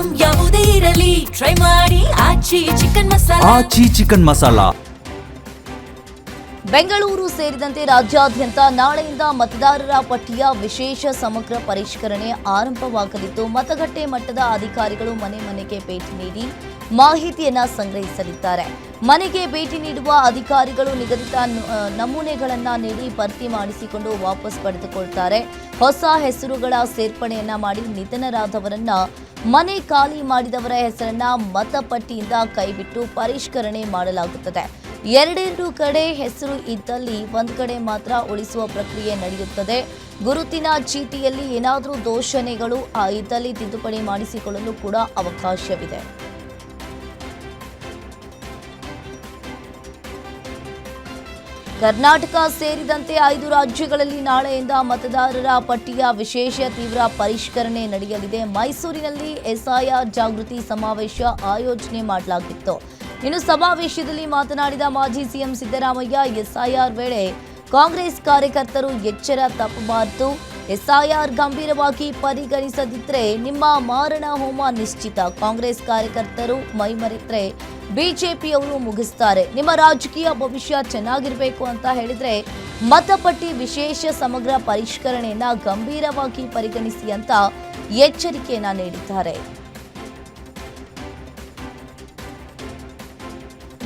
Item ಯಾವುದೇ ಇರಲಿ try ಮಾಡಿ ಆಚಿ ಚಿಕನ್ ಮಸಾಲಾ. ಬೆಂಗಳೂರು ಸೇರಿದಂತೆ ರಾಜ್ಯಾದ್ಯಂತ ನಾಳೆಯಿಂದ ಮತದಾರರ ಪಟ್ಟಿಯ ವಿಶೇಷ ಸಮಗ್ರ ಪರಿಷ್ಕರಣೆ ಆರಂಭವಾಗಲಿದ್ದು, ಮತಗಟ್ಟೆ ಮಟ್ಟದ ಅಧಿಕಾರಿಗಳು ಮನೆ ಮನೆಗೆ ಭೇಟಿ ನೀಡಿ ಮಾಹಿತಿಯನ್ನ ಸಂಗ್ರಹಿಸಲಿದ್ದಾರೆ. ಮನೆಗೆ ಭೇಟಿ ನೀಡುವ ಅಧಿಕಾರಿಗಳು ನಿಗದಿತ ನಮೂನೆಗಳನ್ನು ನೀಡಿ ಭರ್ತಿ ಮಾಡಿಸಿಕೊಂಡು ವಾಪಸ್ ಪಡೆದುಕೊಳ್ತಾರೆ. ಹೊಸ ಹೆಸರುಗಳ ಸೇರ್ಪಡೆಯನ್ನ ಮಾಡಿ ನಿಧನರಾದವರನ್ನ ಮನೆ ಖಾಲಿ ಮಾಡಿದವರ ಹೆಸರನ್ನ ಮತಪಟ್ಟಿಯಿಂದ ಕೈಬಿಟ್ಟು ಪರಿಷ್ಕರಣೆ ಮಾಡಲಾಗುತ್ತದೆ. ಎರಡೆರಡು ಕಡೆ ಹೆಸರು ಇದ್ದಲ್ಲಿ ಒಂದು ಕಡೆ ಮಾತ್ರ ಉಳಿಸುವ ಪ್ರಕ್ರಿಯೆ ನಡೆಯುತ್ತದೆ. ಗುರುತಿನ ಚೀಟಿಯಲ್ಲಿ ಏನಾದರೂ ದೋಷಣೆಗಳು ಇದ್ದಲ್ಲಿ ತಿದ್ದುಪಡಿ ಮಾಡಿಸಿಕೊಳ್ಳಲು ಕೂಡ ಅವಕಾಶವಿದೆ. ಕರ್ನಾಟಕ ಸೇರಿದಂತೆ 5 ರಾಜ್ಯಗಳಲ್ಲಿ ನಾಳೆಯಿಂದ ಮತದಾರರ ಪಟ್ಟಿಯ ವಿಶೇಷ ತೀವ್ರ ಪರಿಷ್ಕರಣೆ ನಡೆಯಲಿದೆ. ಮೈಸೂರಿನಲ್ಲಿ ಎಸ್ಐಆರ್ ಜಾಗೃತಿ ಸಮಾವೇಶ ಆಯೋಜನೆ ಮಾಡಲಾಗಿತ್ತು. ಇನ್ನು ಸಮಾವೇಶದಲ್ಲಿ ಮಾತನಾಡಿದ ಮಾಜಿ ಸಿಎಂ ಸಿದ್ದರಾಮಯ್ಯ, ಎಸ್ಐಆರ್ ವೇಳೆ ಕಾಂಗ್ರೆಸ್ ಕಾರ್ಯಕರ್ತರು ಎಚ್ಚರ ತಪ್ಪಬಾರದು. ಎಸ್ಐಆರ್ ಗಂಭೀರವಾಗಿ ಪರಿಗಣಿಸದಿದ್ರೆ ನಿಮ್ಮ ಮಾರಣ ಹೋಮ ನಿಶ್ಚಿತ. ಕಾಂಗ್ರೆಸ್ ಕಾರ್ಯಕರ್ತರು ಮೈಮರೆತ್ರೆ ಬಿಜೆಪಿಯವರು ಮುಗಿಸ್ತಾರೆ. ನಿಮ್ಮ ರಾಜಕೀಯ ಭವಿಷ್ಯ ಚೆನ್ನಾಗಿರಬೇಕು ಅಂತ ಹೇಳಿದ್ರೆ ಮತಪಟ್ಟಿ ವಿಶೇಷ ಸಮಗ್ರ ಪರಿಷ್ಕರಣೆಯನ್ನ ಗಂಭೀರವಾಗಿ ಪರಿಗಣಿಸಿ ಅಂತ ಎಚ್ಚರಿಕೆಯನ್ನ ನೀಡಿದ್ದಾರೆ.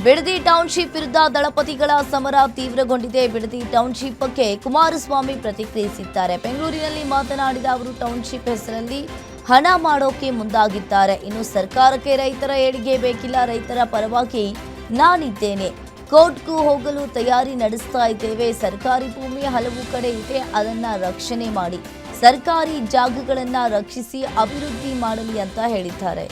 ಬಿಡದಿ ಟೌನ್ಶಿಪ್ ವಿರುದ್ಧ ದಳಪತಿಗಳ ಸಮರ ತೀವ್ರಗೊಂಡಿದೆ. ಬಿಡದಿ ಟೌನ್ಶಿಪ್ ಬಗ್ಗೆ ಕುಮಾರಸ್ವಾಮಿ ಪ್ರತಿಕ್ರಿಯಿಸಿದ್ದಾರೆ. ಬೆಂಗಳೂರಿನಲ್ಲಿ ಮಾತನಾಡಿದ ಅವರು, ಟೌನ್ಶಿಪ್ ಹೆಸರಲ್ಲಿ ಹಣ ಮಾಡೋಕೆ ಮುಂದಾಗಿದ್ದಾರೆ. ಇನ್ನು ಸರ್ಕಾರಕ್ಕೆ ರೈತರ ಏಳಿಗೆ ಬೇಕಿಲ್ಲ, ರೈತರ ಪರವಾಗಿ ನಾನಿದ್ದೇನೆ, ಕೋರ್ಟ್ಗೂ ಹೋಗಲು ತಯಾರಿ ನಡೆಸ್ತಾ ಇದ್ದೇವೆ. ಸರ್ಕಾರಿ ಭೂಮಿ ಹಲವು ಕಡೆ ಇದೆ, ಅದನ್ನ ರಕ್ಷಣೆ ಮಾಡಿ, ಸರ್ಕಾರಿ ಜಾಗಗಳನ್ನ ರಕ್ಷಿಸಿ ಅಭಿವೃದ್ಧಿ ಮಾಡಲಿ ಅಂತ ಹೇಳಿದ್ದಾರೆ.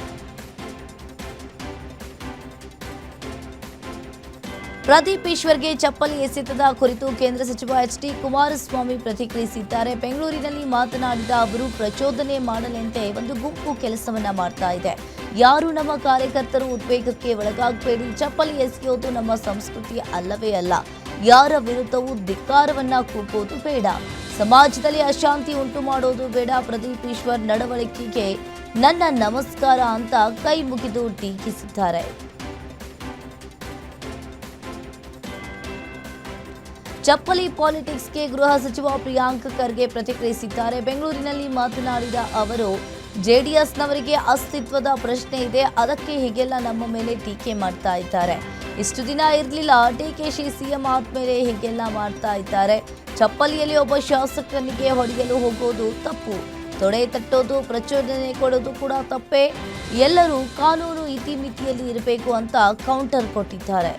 ಪ್ರದೀಪ್ ಈಶ್ವರ್ಗೆ ಚಪ್ಪಲಿ ಎಸೆತದ ಕುರಿತು ಕೇಂದ್ರ ಸಚಿವ ಎಚ್.ಡಿ. ಕುಮಾರಸ್ವಾಮಿ ಪ್ರತಿಕ್ರಿಯಿಸಿದ್ದಾರೆ. ಬೆಂಗಳೂರಿನಲ್ಲಿ ಮಾತನಾಡಿದ ಅವರು, ಪ್ರಚೋದನೆ ಮಾಡಲೆಂದೇ ಒಂದು ಗುಂಪು ಕೆಲಸವನ್ನ ಮಾಡ್ತಾ ಇದೆ. ಯಾರು ನಮ್ಮ ಕಾರ್ಯಕರ್ತರು ಉದ್ವೇಗಕ್ಕೆ ಒಳಗಾಗಬೇಡಿ. ಚಪ್ಪಲಿ ಎಸೆಯೋದು ನಮ್ಮ ಸಂಸ್ಕೃತಿ ಅಲ್ಲವೇ ಅಲ್ಲ. ಯಾರ ವಿರುದ್ಧವೂ ಧಿಕ್ಕಾರವನ್ನ ಕೂಗೋದು ಬೇಡ. ಸಮಾಜದಲ್ಲಿ ಅಶಾಂತಿ ಉಂಟು ಮಾಡೋದು ಬೇಡ. ಪ್ರದೀಪ್ ಈಶ್ವರ್ ನಡವಳಿಕೆಗೆ ನನ್ನ ನಮಸ್ಕಾರ ಅಂತ ಕೈ ಮುಗಿದು ಟೀಕಿಸಿದ್ದಾರೆ. ಚಪ್ಪಲಿ ಪಾಲಿಟಿಕ್ಸ್ಗೆ ಗೃಹ ಸಚಿವ ಪ್ರಿಯಾಂಕ್ ಖರ್ಗೆ ಪ್ರತಿಕ್ರಿಯಿಸಿದ್ದಾರೆ. ಬೆಂಗಳೂರಿನಲ್ಲಿ ಮಾತನಾಡಿದ ಅವರು, ಜೆಡಿಎಸ್ನವರಿಗೆ ಅಸ್ತಿತ್ವದ ಪ್ರಶ್ನೆ ಇದೆ, ಅದಕ್ಕೆ ಹೀಗೆಲ್ಲ ನಮ್ಮ ಮೇಲೆ ಟೀಕೆ ಮಾಡ್ತಾ ಇದ್ದಾರೆ. ಇಷ್ಟು ದಿನ ಇರಲಿಲ್ಲ, ಡಿಕೆಶಿ ಸಿಎಂ ಆದ್ಮೇಲೆ ಹೀಗೆಲ್ಲ ಮಾಡ್ತಾ ಇದ್ದಾರೆ. ಚಪ್ಪಲಿಯಲ್ಲಿ ಒಬ್ಬ ಶಾಸಕನಿಗೆ ಹೊಡೆಯಲು ಹೋಗೋದು ತಪ್ಪು, ತೊಡೆ ತಟ್ಟೋದು, ಪ್ರಚೋದನೆ ಕೊಡೋದು ಕೂಡ ತಪ್ಪೇ. ಎಲ್ಲರೂ ಕಾನೂನು ಇತಿಮಿತಿಯಲ್ಲಿ ಇರಬೇಕು ಅಂತ ಕೌಂಟರ್ ಕೊಟ್ಟಿದ್ದಾರೆ.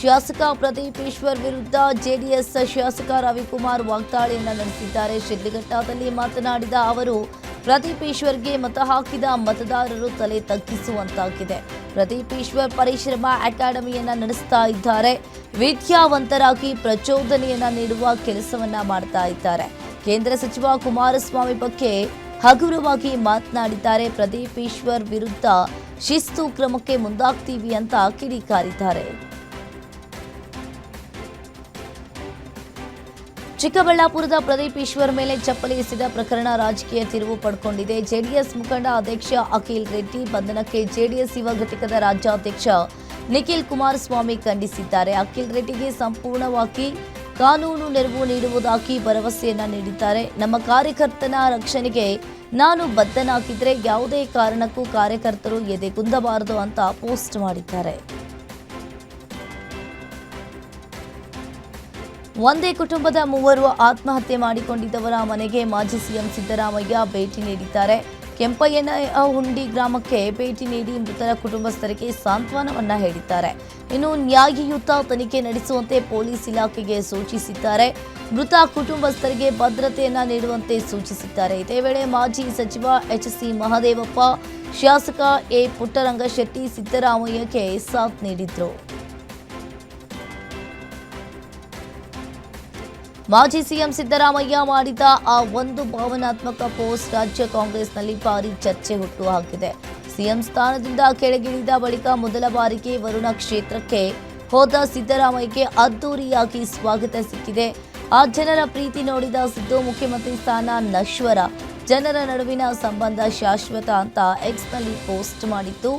ಶಾಸಕ ಪ್ರದೀಪ್ ಈಶ್ವರ್ ವಿರುದ್ಧ ಜೆಡಿಎಸ್ ಶಾಸಕ ರವಿಕುಮಾರ್ ವಾಗ್ದಾಳಿಯನ್ನು ನಡೆಸಿದ್ದಾರೆ. ಶಿಡ್ಲಘಟ್ಟದಲ್ಲಿ ಮಾತನಾಡಿದ ಅವರು, ಪ್ರದೀಪ್ ಈಶ್ವರ್ಗೆ ಮತ ಹಾಕಿದ ಮತದಾರರು ತಲೆ ತಗ್ಗಿಸುವಂತಾಗಿದೆ. ಪ್ರದೀಪ್ ಈಶ್ವರ್ ಪರಿಶ್ರಮ ಅಕಾಡೆಮಿಯನ್ನ ನಡೆಸ್ತಾ ಇದ್ದಾರೆ. ವಿದ್ಯಾವಂತರಾಗಿ ಪ್ರಚೋದನೆಯನ್ನ ನೀಡುವ ಕೆಲಸವನ್ನ ಮಾಡ್ತಾ ಇದ್ದಾರೆ. ಕೇಂದ್ರ ಸಚಿವ ಕುಮಾರಸ್ವಾಮಿ ಬಗ್ಗೆ ಹಗುರವಾಗಿ ಮಾತನಾಡಿದ್ದಾರೆ. ಪ್ರದೀಪ್ ಈಶ್ವರ್ ವಿರುದ್ಧ ಶಿಸ್ತು ಕ್ರಮಕ್ಕೆ ಮುಂದಾಗ್ತೀವಿ ಅಂತ ಕಿಡಿಕಾರಿದ್ದಾರೆ. ಚಿಕ್ಕಬಳ್ಳಾಪುರದ ಪ್ರದೀಪ್ ಈಶ್ವರ್ ಮೇಲೆ ಚಪ್ಪಲಿ ಎಸೆದ ಪ್ರಕರಣ ರಾಜಕೀಯ ತಿರುವು ಪಡ್ಕೊಂಡಿದೆ. ಜೆಡಿಎಸ್ ಮುಖಂಡ ಅಧ್ಯಕ್ಷ ಅಖಿಲ್ ರೆಡ್ಡಿ ಬಂಧನಕ್ಕೆ ಜೆಡಿಎಸ್ ಯುವ ಘಟಕದ ರಾಜ್ಯಾಧ್ಯಕ್ಷ ನಿಖಿಲ್ ಕುಮಾರಸ್ವಾಮಿ ಖಂಡಿಸಿದ್ದಾರೆ. ಅಖಿಲ್ ರೆಡ್ಡಿಗೆ ಸಂಪೂರ್ಣವಾಗಿ ಕಾನೂನು ನೆರವು ನೀಡುವುದಾಗಿ ಭರವಸೆಯನ್ನ ನೀಡಿದ್ದಾರೆ. ನಮ್ಮ ಕಾರ್ಯಕರ್ತನ ರಕ್ಷಣೆಗೆ ನಾನು ಬದ್ಧನಾಗಿದ್ರೆ ಯಾವುದೇ ಕಾರಣಕ್ಕೂ ಕಾರ್ಯಕರ್ತರು ಎದೆಗುಂದಬಾರದು ಅಂತ ಪೋಸ್ಟ್ ಮಾಡಿದ್ದಾರೆ. ಒಂದೇ ಕುಟುಂಬದ 3 ಆತ್ಮಹತ್ಯೆ ಮಾಡಿಕೊಂಡಿದ್ದವರ ಮನೆಗೆ ಮಾಜಿ ಸಿಎಂ ಸಿದ್ದರಾಮಯ್ಯ ಭೇಟಿ ನೀಡಿದ್ದಾರೆ. ಕೆಂಪಯ್ಯನಹುಂಡಿ ಗ್ರಾಮಕ್ಕೆ ಭೇಟಿ ನೀಡಿ ಮೃತರ ಕುಟುಂಬಸ್ಥರಿಗೆ ಸಾಂತ್ವನವನ್ನ ಹೇಳಿದ್ದಾರೆ. ಇನ್ನು ನ್ಯಾಯಯುತ ತನಿಖೆ ನಡೆಸುವಂತೆ ಪೊಲೀಸ್ ಇಲಾಖೆಗೆ ಸೂಚಿಸಿದ್ದಾರೆ. ಮೃತ ಕುಟುಂಬಸ್ಥರಿಗೆ ಭದ್ರತೆಯನ್ನ ನೀಡುವಂತೆ ಸೂಚಿಸಿದ್ದಾರೆ. ಇದೇ ವೇಳೆ ಮಾಜಿ ಸಚಿವ ಎಚ್.ಸಿ. ಮಹದೇವಪ್ಪ, ಶಾಸಕ ಎ. ಪುಟ್ಟರಂಗಶೆಟ್ಟಿ ಸಿದ್ದರಾಮಯ್ಯಗೆ ಸಾಥ್ ನೀಡಿದ್ರು. ಮಾಜಿ ಸಿಎಂ ಸಿದ್ದರಾಮಯ್ಯ ಮಾಡಿದ ಆ ಒಂದು ಭಾವನಾತ್ಮಕ ಪೋಸ್ಟ್ ರಾಜ್ಯ ಕಾಂಗ್ರೆಸ್ನಲ್ಲಿ ಭಾರಿ ಚರ್ಚೆ ಹುಟ್ಟುಹಾಕಿದೆ. ಸಿಎಂ ಸ್ಥಾನದಿಂದ ಕೆಳಗಿಳಿದ ಬಳಿಕ ಮೊದಲ ಬಾರಿಗೆ ವರುಣ ಕ್ಷೇತ್ರಕ್ಕೆ ಹೋದ ಸಿದ್ದರಾಮಯ್ಯಗೆ ಅದ್ದೂರಿಯಾಗಿ ಸ್ವಾಗತ ಸಿಕ್ಕಿದೆ. ಆ ಜನರ ಪ್ರೀತಿ ನೋಡಿದ ಸಿದ್ದು ಮುಖ್ಯಮಂತ್ರಿ ಸ್ಥಾನ ನಶ್ವರ, ಜನರ ನಡುವಿನ ಸಂಬಂಧ ಶಾಶ್ವತ ಅಂತ ಎಕ್ಸ್ನಲ್ಲಿ ಪೋಸ್ಟ್ ಮಾಡಿದ್ದು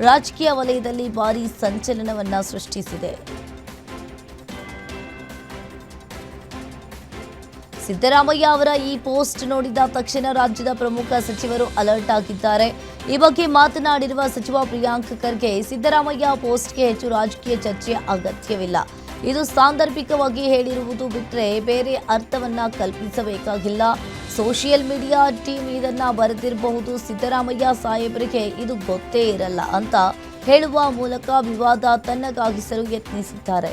ರಾಜಕೀಯ ವಲಯದಲ್ಲಿ ಭಾರೀ ಸಂಚಲನವನ್ನ ಸೃಷ್ಟಿಸಿದೆ. ಸಿದ್ದರಾಮಯ್ಯ ಅವರ ಈ ಪೋಸ್ಟ್ ನೋಡಿದ ತಕ್ಷಣ ರಾಜ್ಯದ ಪ್ರಮುಖ ಸಚಿವರು ಅಲರ್ಟ್ ಆಗಿದ್ದಾರೆ. ಈ ಬಗ್ಗೆ ಮಾತನಾಡಿರುವ ಸಚಿವ ಪ್ರಿಯಾಂಕ್ ಖರ್ಗೆ, ಸಿದ್ದರಾಮಯ್ಯ ಪೋಸ್ಟ್ಗೆ ಹೆಚ್ಚು ರಾಜಕೀಯ ಚರ್ಚೆ ಅಗತ್ಯವಿಲ್ಲ. ಇದು ಸಾಂದರ್ಭಿಕವಾಗಿ ಹೇಳಿರುವುದು ಬಿಟ್ಟರೆ ಬೇರೆ ಅರ್ಥವನ್ನ ಕಲ್ಪಿಸಬೇಕಾಗಿಲ್ಲ. ಸೋಷಿಯಲ್ ಮೀಡಿಯಾ ಟೀಮ್ ಇದನ್ನ ಬರೆದಿರಬಹುದು, ಸಿದ್ದರಾಮಯ್ಯ ಸಾಹೇಬರಿಗೆ ಇದು ಗೊತ್ತೇ ಇರಲ್ಲ ಅಂತ ಹೇಳುವ ಮೂಲಕ ವಿವಾದ ತನ್ನಗಾಗಿಸಲು ಯತ್ನಿಸಿದ್ದಾರೆ.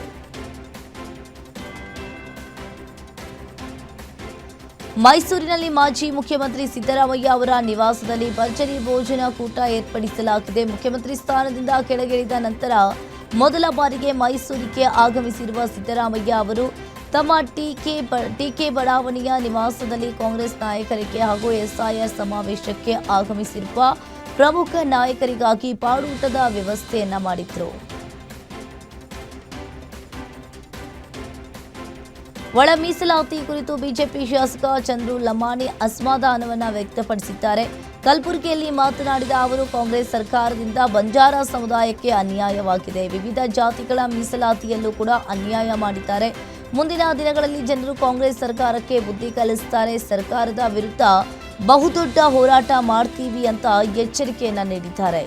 ಮೈಸೂರಿನಲ್ಲಿ ಮಾಜಿ ಮುಖ್ಯಮಂತ್ರಿ ಸಿದ್ದರಾಮಯ್ಯ ಅವರ ನಿವಾಸದಲ್ಲಿ ಭರ್ಜರಿ ಭೋಜನ ಕೂಟ ಏರ್ಪಡಿಸಲಾಗಿದೆ. ಮುಖ್ಯಮಂತ್ರಿ ಸ್ಥಾನದಿಂದ ಕೆಳಗಿಳಿದ ನಂತರ ಮೊದಲ ಬಾರಿಗೆ ಮೈಸೂರಿಗೆ ಆಗಮಿಸಿರುವ ಸಿದ್ದರಾಮಯ್ಯ ಅವರು ತಮ್ಮ ಟಿಕೆ ಬಡಾವಣೆಯ ನಿವಾಸದಲ್ಲಿ ಕಾಂಗ್ರೆಸ್ ನಾಯಕರಿಗೆ ಹಾಗೂ ಎಸ್ಐಆರ್ ಸಮಾವೇಶಕ್ಕೆ ಆಗಮಿಸಿರುವ ಪ್ರಮುಖ ನಾಯಕರಿಗಾಗಿ ಪಾಡೂಟದ ವ್ಯವಸ್ಥೆಯನ್ನ ಮಾಡಿದ್ರು. ಒಳ ಮೀಸಲಾತಿ ಕುರಿತು ಬಿಜೆಪಿ ಶಾಸಕ ಚಂದ್ರು ಲಮಾಣಿ ಅಸಮಾಧಾನವನ್ನ ವ್ಯಕ್ತಪಡಿಸಿದ್ದಾರೆ. ಕಲಬುರಗಿಯಲ್ಲಿ ಮಾತನಾಡಿದ ಅವರು, ಕಾಂಗ್ರೆಸ್ ಸರ್ಕಾರದಿಂದ ಬಂಜಾರ ಸಮುದಾಯಕ್ಕೆ ಅನ್ಯಾಯವಾಗಿದೆ. ವಿವಿಧ ಜಾತಿಗಳ ಮೀಸಲಾತಿಯಲ್ಲೂ ಕೂಡ ಅನ್ಯಾಯ ಮಾಡಿದ್ದಾರೆ. ಮುಂದಿನ ದಿನಗಳಲ್ಲಿ ಜನರು ಕಾಂಗ್ರೆಸ್ ಸರ್ಕಾರಕ್ಕೆ ಬುದ್ಧಿ ಕಲಿಸುತ್ತಾರೆ. ಸರ್ಕಾರದ ವಿರುದ್ಧ ಬಹುದೊಡ್ಡ ಹೋರಾಟ ಮಾಡ್ತೀವಿ ಅಂತ ಎಚ್ಚರಿಕೆಯನ್ನ ನೀಡಿದ್ದಾರೆ.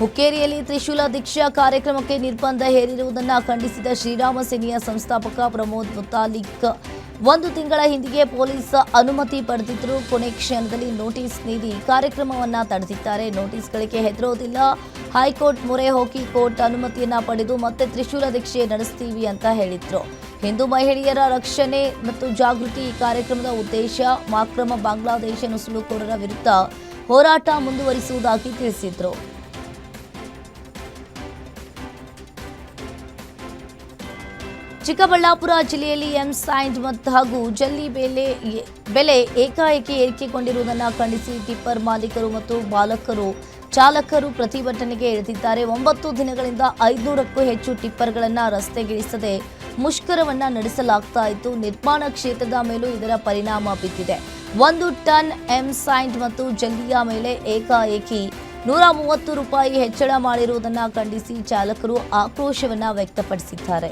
ಹುಕ್ಕೇರಿಯಲ್ಲಿ ತ್ರಿಶೂಲ ದೀಕ್ಷಾ ಕಾರ್ಯಕ್ರಮಕ್ಕೆ ನಿರ್ಬಂಧ ಹೇರಿರುವುದನ್ನು ಖಂಡಿಸಿದ ಶ್ರೀರಾಮ ಸೇನೆಯ ಸಂಸ್ಥಾಪಕ ಪ್ರಮೋದ್ ಮುತಾಲಿಕ್ 1 ತಿಂಗಳ ಹಿಂದೆಯೇ ಪೊಲೀಸ್ ಅನುಮತಿ ಪಡೆದಿದ್ದರೂ ಕೊನೆ ಕ್ಷಣದಲ್ಲಿ ನೋಟಿಸ್ ನೀಡಿ ಕಾರ್ಯಕ್ರಮವನ್ನು ತಡೆದಿದ್ದಾರೆ. ನೋಟಿಸ್ಗಳಿಗೆ ಹೆದರೋದಿಲ್ಲ, ಹೈಕೋರ್ಟ್ ಮೊರೆ ಹೋಗಿ ಕೋರ್ಟ್ ಅನುಮತಿಯನ್ನ ಪಡೆದು ಮತ್ತೆ ತ್ರಿಶೂಲ ದೀಕ್ಷೆ ನಡೆಸ್ತೀವಿ ಅಂತ ಹೇಳಿದ್ರು. ಹಿಂದೂ ಮಹಿಳೆಯರ ರಕ್ಷಣೆ ಮತ್ತು ಜಾಗೃತಿ ಈ ಕಾರ್ಯಕ್ರಮದ ಉದ್ದೇಶ. ಮಾಕ್ರಮ ಬಾಂಗ್ಲಾದೇಶ ನುಸುಳುಕೋರರ ವಿರುದ್ಧ ಹೋರಾಟ ಮುಂದುವರಿಸುವುದಾಗಿ ತಿಳಿಸಿದ್ರು. ಚಿಕ್ಕಬಳ್ಳಾಪುರ ಜಿಲ್ಲೆಯಲ್ಲಿ ಎಂಸೈಂಡ್ ಹಾಗೂ ಜಲ್ಲಿ ಬೆಲೆ ಏಕಾಏಕಿ ಏರಿಕೆಗೊಂಡಿರುವುದನ್ನು ಖಂಡಿಸಿ ಟಿಪ್ಪರ್ ಮಾಲೀಕರು ಮತ್ತು ಚಾಲಕರು ಪ್ರತಿಭಟನೆಗೆ ಇಳಿದಿದ್ದಾರೆ. 9 ದಿನಗಳಿಂದ 500ಕ್ಕೂ ಹೆಚ್ಚು ಟಿಪ್ಪರ್ಗಳನ್ನು ರಸ್ತೆಗಿಳಿಸದೆ ಮುಷ್ಕರವನ್ನ ನಡೆಸಲಾಗ್ತಾ ಇತ್ತು. ನಿರ್ಮಾಣ ಕ್ಷೇತ್ರದ ಮೇಲೂ ಇದರ ಪರಿಣಾಮ ಬಿದ್ದಿದೆ. 1 ಟನ್ ಎಂಸೈಂಡ್ ಮತ್ತು ಜಲ್ಲಿಯ ಮೇಲೆ ಏಕಾಏಕಿ ₹130 ಹೆಚ್ಚಳ ಮಾಡಿರುವುದನ್ನು ಖಂಡಿಸಿ ಚಾಲಕರು ಆಕ್ರೋಶವನ್ನ ವ್ಯಕ್ತಪಡಿಸಿದ್ದಾರೆ.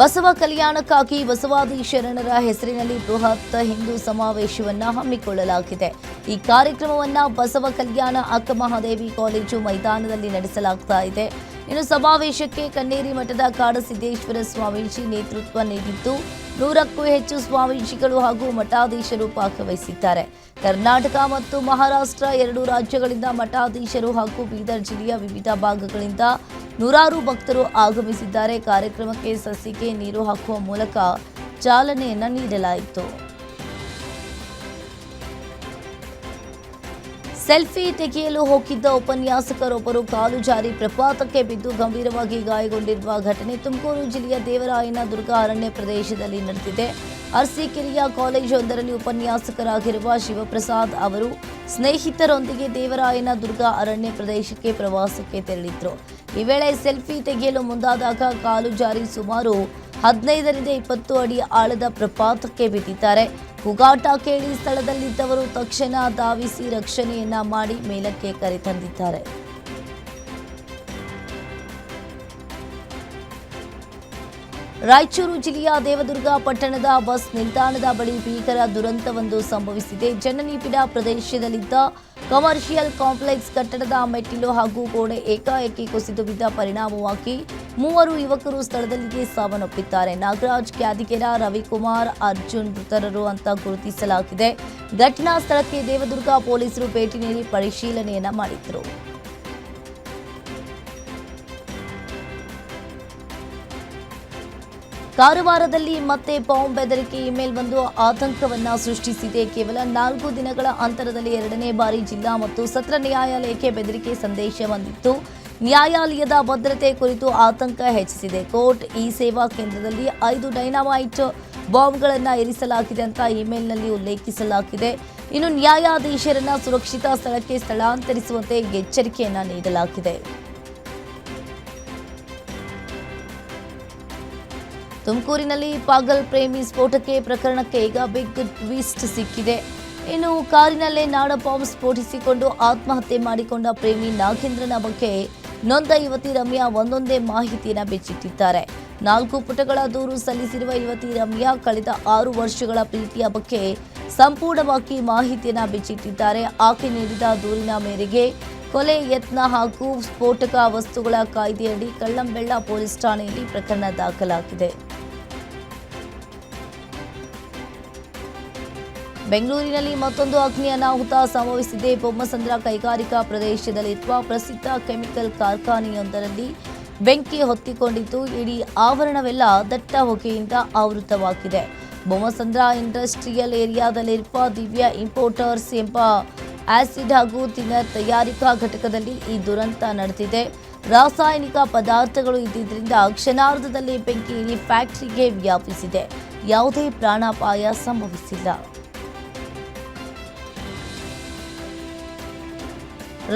ಬಸವ ಕಲ್ಯಾಣಕ್ಕಾಗಿ ಬಸವಾದಿ ಶರಣರ ಹೆಸರಿನಲ್ಲಿ ಬೃಹತ್ ಹಿಂದೂ ಸಮಾವೇಶವನ್ನು ಹಮ್ಮಿಕೊಳ್ಳಲಾಗಿದೆ. ಈ ಕಾರ್ಯಕ್ರಮವನ್ನು ಬಸವ ಕಲ್ಯಾಣ ಅಕ್ಕಮಹಾದೇವಿ ಕಾಲೇಜು ಮೈದಾನದಲ್ಲಿ ನಡೆಸಲಾಗ್ತಾ ಇದೆ. ಇನ್ನು ಸಮಾವೇಶಕ್ಕೆ ಕನ್ನೇರಿ ಮಠದ ಕಾಡಸಿದ್ದೇಶ್ವರ ಸ್ವಾಮೀಜಿ ನೇತೃತ್ವ ನೀಡಿದ್ದು 100ಕ್ಕೂ ಹೆಚ್ಚು ಸ್ವಾಮೀಜಿಗಳು ಹಾಗೂ ಮಠಾಧೀಶರು ಭಾಗವಹಿಸಿದ್ದಾರೆ. ಕರ್ನಾಟಕ ಮತ್ತು ಮಹಾರಾಷ್ಟ್ರ 2 ರಾಜ್ಯಗಳಿಂದ ಮಠಾಧೀಶರು ಹಾಗೂ ಬೀದರ್ ಜಿಲ್ಲೆಯ ವಿವಿಧ ಭಾಗಗಳಿಂದ ನೂರಾರು ಭಕ್ತರು ಆಗಮಿಸಿದ್ದಾರೆ. ಕಾರ್ಯಕ್ರಮಕ್ಕೆ ಸಸಿಗೆ ನೀರು ಹಾಕುವ ಮೂಲಕ ಚಾಲನೆಯನ್ನ ನೀಡಲಾಯಿತು. ಸೆಲ್ಫಿ ತೆಗೆಯಲು ಹೋಗಿದ್ದ ಉಪನ್ಯಾಸಕರೊಬ್ಬರು ಕಾಲು ಜಾರಿ ಪ್ರಪಾತಕ್ಕೆ ಬಿದ್ದು ಗಂಭೀರವಾಗಿ ಗಾಯಗೊಂಡಿರುವ ಘಟನೆ ತುಮಕೂರು ಜಿಲ್ಲೆಯ ದೇವರಾಯನದುರ್ಗ ಅರಣ್ಯ ಪ್ರದೇಶದಲ್ಲಿ ನಡೆದಿದೆ. ಅರಸೀಕೆರೆಯ ಕಾಲೇಜೊಂದರಲ್ಲಿ ಉಪನ್ಯಾಸಕರಾಗಿರುವ ಶಿವಪ್ರಸಾದ್ ಅವರು ಸ್ನೇಹಿತರೊಂದಿಗೆ ದೇವರಾಯನದುರ್ಗ ಅರಣ್ಯ ಪ್ರದೇಶಕ್ಕೆ ಪ್ರವಾಸಕ್ಕೆ ತೆರಳಿದ್ರು. ಈ ವೇಳೆ ಸೆಲ್ಫಿ ತೆಗೆಯಲು ಮುಂದಾದಾಗ ಕಾಲು ಜಾರಿ ಸುಮಾರು 15ರಿಂದ 20 ಅಡಿ ಆಳದ ಪ್ರಪಾತಕ್ಕೆ ಬಿದ್ದಿದ್ದಾರೆ. ಕೂಗಾಟ ಕೇಳಿ ಸ್ಥಳದಲ್ಲಿದ್ದವರು ತಕ್ಷಣ ಧಾವಿಸಿ ರಕ್ಷಣೆಯನ್ನ ಮಾಡಿ ಮೇಲಕ್ಕೆ ಕರೆತಂದಿದ್ದಾರೆ. ರಾಯಚೂರು ಜಿಲ್ಲೆಯ ದೇವದುರ್ಗ ಪಟ್ಟಣದ ಬಸ್ ನಿಲ್ದಾಣದ ಬಳಿ ಭೀಕರ ದುರಂತವೊಂದು ಸಂಭವಿಸಿದೆ. ಜನನಿಬಿಡ ಪ್ರದೇಶದಲ್ಲಿದ್ದ ಕಮರ್ಷಿಯಲ್ ಕಾಂಪ್ಲೆಕ್ಸ್ ಕಟ್ಟಡದ ಮೆಟ್ಟಿಲು ಹಾಗೂ ಗೋಡೆ ಏಕಾಏಕಿ ಕುಸಿದು ಬಿದ್ದ ಪರಿಣಾಮವಾಗಿ 3 ಯುವಕರು ಸ್ಥಳದಲ್ಲಿಯೇ ಸಾವನ್ನಪ್ಪಿದ್ದಾರೆ. ನಾಗರಾಜ್, ಕ್ಯಾದಿಗೆರ, ರವಿಕುಮಾರ್, ಅರ್ಜುನ್ ಮೃತರು ಅಂತ ಗುರುತಿಸಲಾಗಿದೆ. ಘಟನಾ ಸ್ಥಳಕ್ಕೆ ದೇವದುರ್ಗ ಪೊಲೀಸರು ಭೇಟಿ ನೀಡಿ ಪರಿಶೀಲನೆಯನ್ನ ಮಾಡಿದ್ರು. ಕಾರವಾರದಲ್ಲಿ ಮತ್ತೆ ಬಾಂಬ್ ಬೆದರಿಕೆ ಇಮೇಲ್ ಒಂದು ಆತಂಕವನ್ನ ಸೃಷ್ಟಿಸಿದೆ. ಕೇವಲ 4 ದಿನಗಳ ಅಂತರದಲ್ಲಿ 2ನೇ ಬಾರಿ ಜಿಲ್ಲಾ ಮತ್ತು ಸತ್ರ ನ್ಯಾಯಾಲಯಕ್ಕೆ ಬೆದರಿಕೆ ಸಂದೇಶ ಬಂದಿತ್ತು. ನ್ಯಾಯಾಲಯದ ಭದ್ರತೆ ಕುರಿತು ಆತಂಕ ಹೆಚ್ಚಿಸಿದೆ. ಕೋರ್ಟ್ ಈ ಸೇವಾ ಕೇಂದ್ರದಲ್ಲಿ 5 ಡೈನಾಮೈಟ್ ಬಾಂಬ್ಗಳನ್ನು ಇರಿಸಲಾಗಿದೆ ಅಂತ ಇಮೇಲ್ನಲ್ಲಿ ಉಲ್ಲೇಖಿಸಲಾಗಿದೆ. ಇನ್ನು ನ್ಯಾಯಾಧೀಶರನ್ನ ಸುರಕ್ಷಿತ ಸ್ಥಳಕ್ಕೆ ಸ್ಥಳಾಂತರಿಸುವಂತೆ ಎಚ್ಚರಿಕೆಯನ್ನ ನೀಡಲಾಗಿದೆ. ತುಮಕೂರಿನಲ್ಲಿ ಪಾಗಲ್ ಪ್ರೇಮಿ ಸ್ಫೋಟಕ್ಕೆ ಪ್ರಕರಣಕ್ಕೆ ಈಗ ಬಿಗ್ ಟ್ವಿಸ್ಟ್ ಸಿಕ್ಕಿದೆ. ಇನ್ನು ಕಾರಿನಲ್ಲೇ ನಾಡ ಬಾಂಬ್ ಸ್ಫೋಟಿಸಿಕೊಂಡು ಆತ್ಮಹತ್ಯೆ ಮಾಡಿಕೊಂಡ ಪ್ರೇಮಿ ನಾಗೇಂದ್ರನ ಬಗ್ಗೆ ನೊಂದ ಯುವತಿ ರಮ್ಯಾ ಒಂದೊಂದೇ ಮಾಹಿತಿಯನ್ನು ಬಿಚ್ಚಿಟ್ಟಿದ್ದಾರೆ. 4 ಪುಟಗಳ ದೂರು ಸಲ್ಲಿಸಿರುವ ಯುವತಿ ರಮ್ಯಾ ಕಳೆದ 6 ವರ್ಷಗಳ ಪ್ರೀತಿಯ ಬಗ್ಗೆ ಸಂಪೂರ್ಣವಾಗಿ ಮಾಹಿತಿಯನ್ನು ಬಿಚ್ಚಿಟ್ಟಿದ್ದಾರೆ. ಆಕೆ ನೀಡಿದ ದೂರಿನ ಮೇರೆಗೆ ಕೊಲೆ ಯತ್ನ ಹಾಗೂ ಸ್ಫೋಟಕ ವಸ್ತುಗಳ ಕಾಯ್ದೆಯಡಿ ಕಳ್ಳಂಬೆಳ್ಳ ಪೊಲೀಸ್ ಠಾಣೆಯಲ್ಲಿ ಪ್ರಕರಣ ದಾಖಲಾಗಿದೆ. ಬೆಂಗಳೂರಿನಲ್ಲಿ ಮತ್ತೊಂದು ಅಗ್ನಿ ಅನಾಹುತ ಸಂಭವಿಸಿದೆ. ಬೊಮ್ಮಸಂದ್ರ ಕೈಗಾರಿಕಾ ಪ್ರದೇಶದಲ್ಲಿರುವ ಪ್ರಸಿದ್ಧ ಕೆಮಿಕಲ್ ಕಾರ್ಖಾನೆಯೊಂದರಲ್ಲಿ ಬೆಂಕಿ ಹೊತ್ತಿಕೊಂಡಿದ್ದು ಇಡೀ ಆವರಣವೆಲ್ಲ ದಟ್ಟ ಹೊಗೆಯಿಂದ ಆವೃತವಾಗಿದೆ. ಬೊಮ್ಮಸಂದ್ರ ಇಂಡಸ್ಟ್ರಿಯಲ್ ಏರಿಯಾದಲ್ಲಿರುವ ದಿವ್ಯ ಇಂಪೋರ್ಟರ್ಸ್ ಎಂಬ ಆಸಿಡ್ ಹಾಗೂ ಥಿನ್ನರ್ ತಯಾರಿಕಾ ಘಟಕದಲ್ಲಿ ಈ ದುರಂತ ನಡೆದಿದೆ. ರಾಸಾಯನಿಕ ಪದಾರ್ಥಗಳು ಇದ್ದಿದ್ದರಿಂದ ಕ್ಷಣಾರ್ಧದಲ್ಲಿ ಬೆಂಕಿ ಇಡೀ ಫ್ಯಾಕ್ಟರಿಗೆ ವ್ಯಾಪಿಸಿದೆ. ಯಾವುದೇ ಪ್ರಾಣಾಪಾಯ ಸಂಭವಿಸಿಲ್ಲ.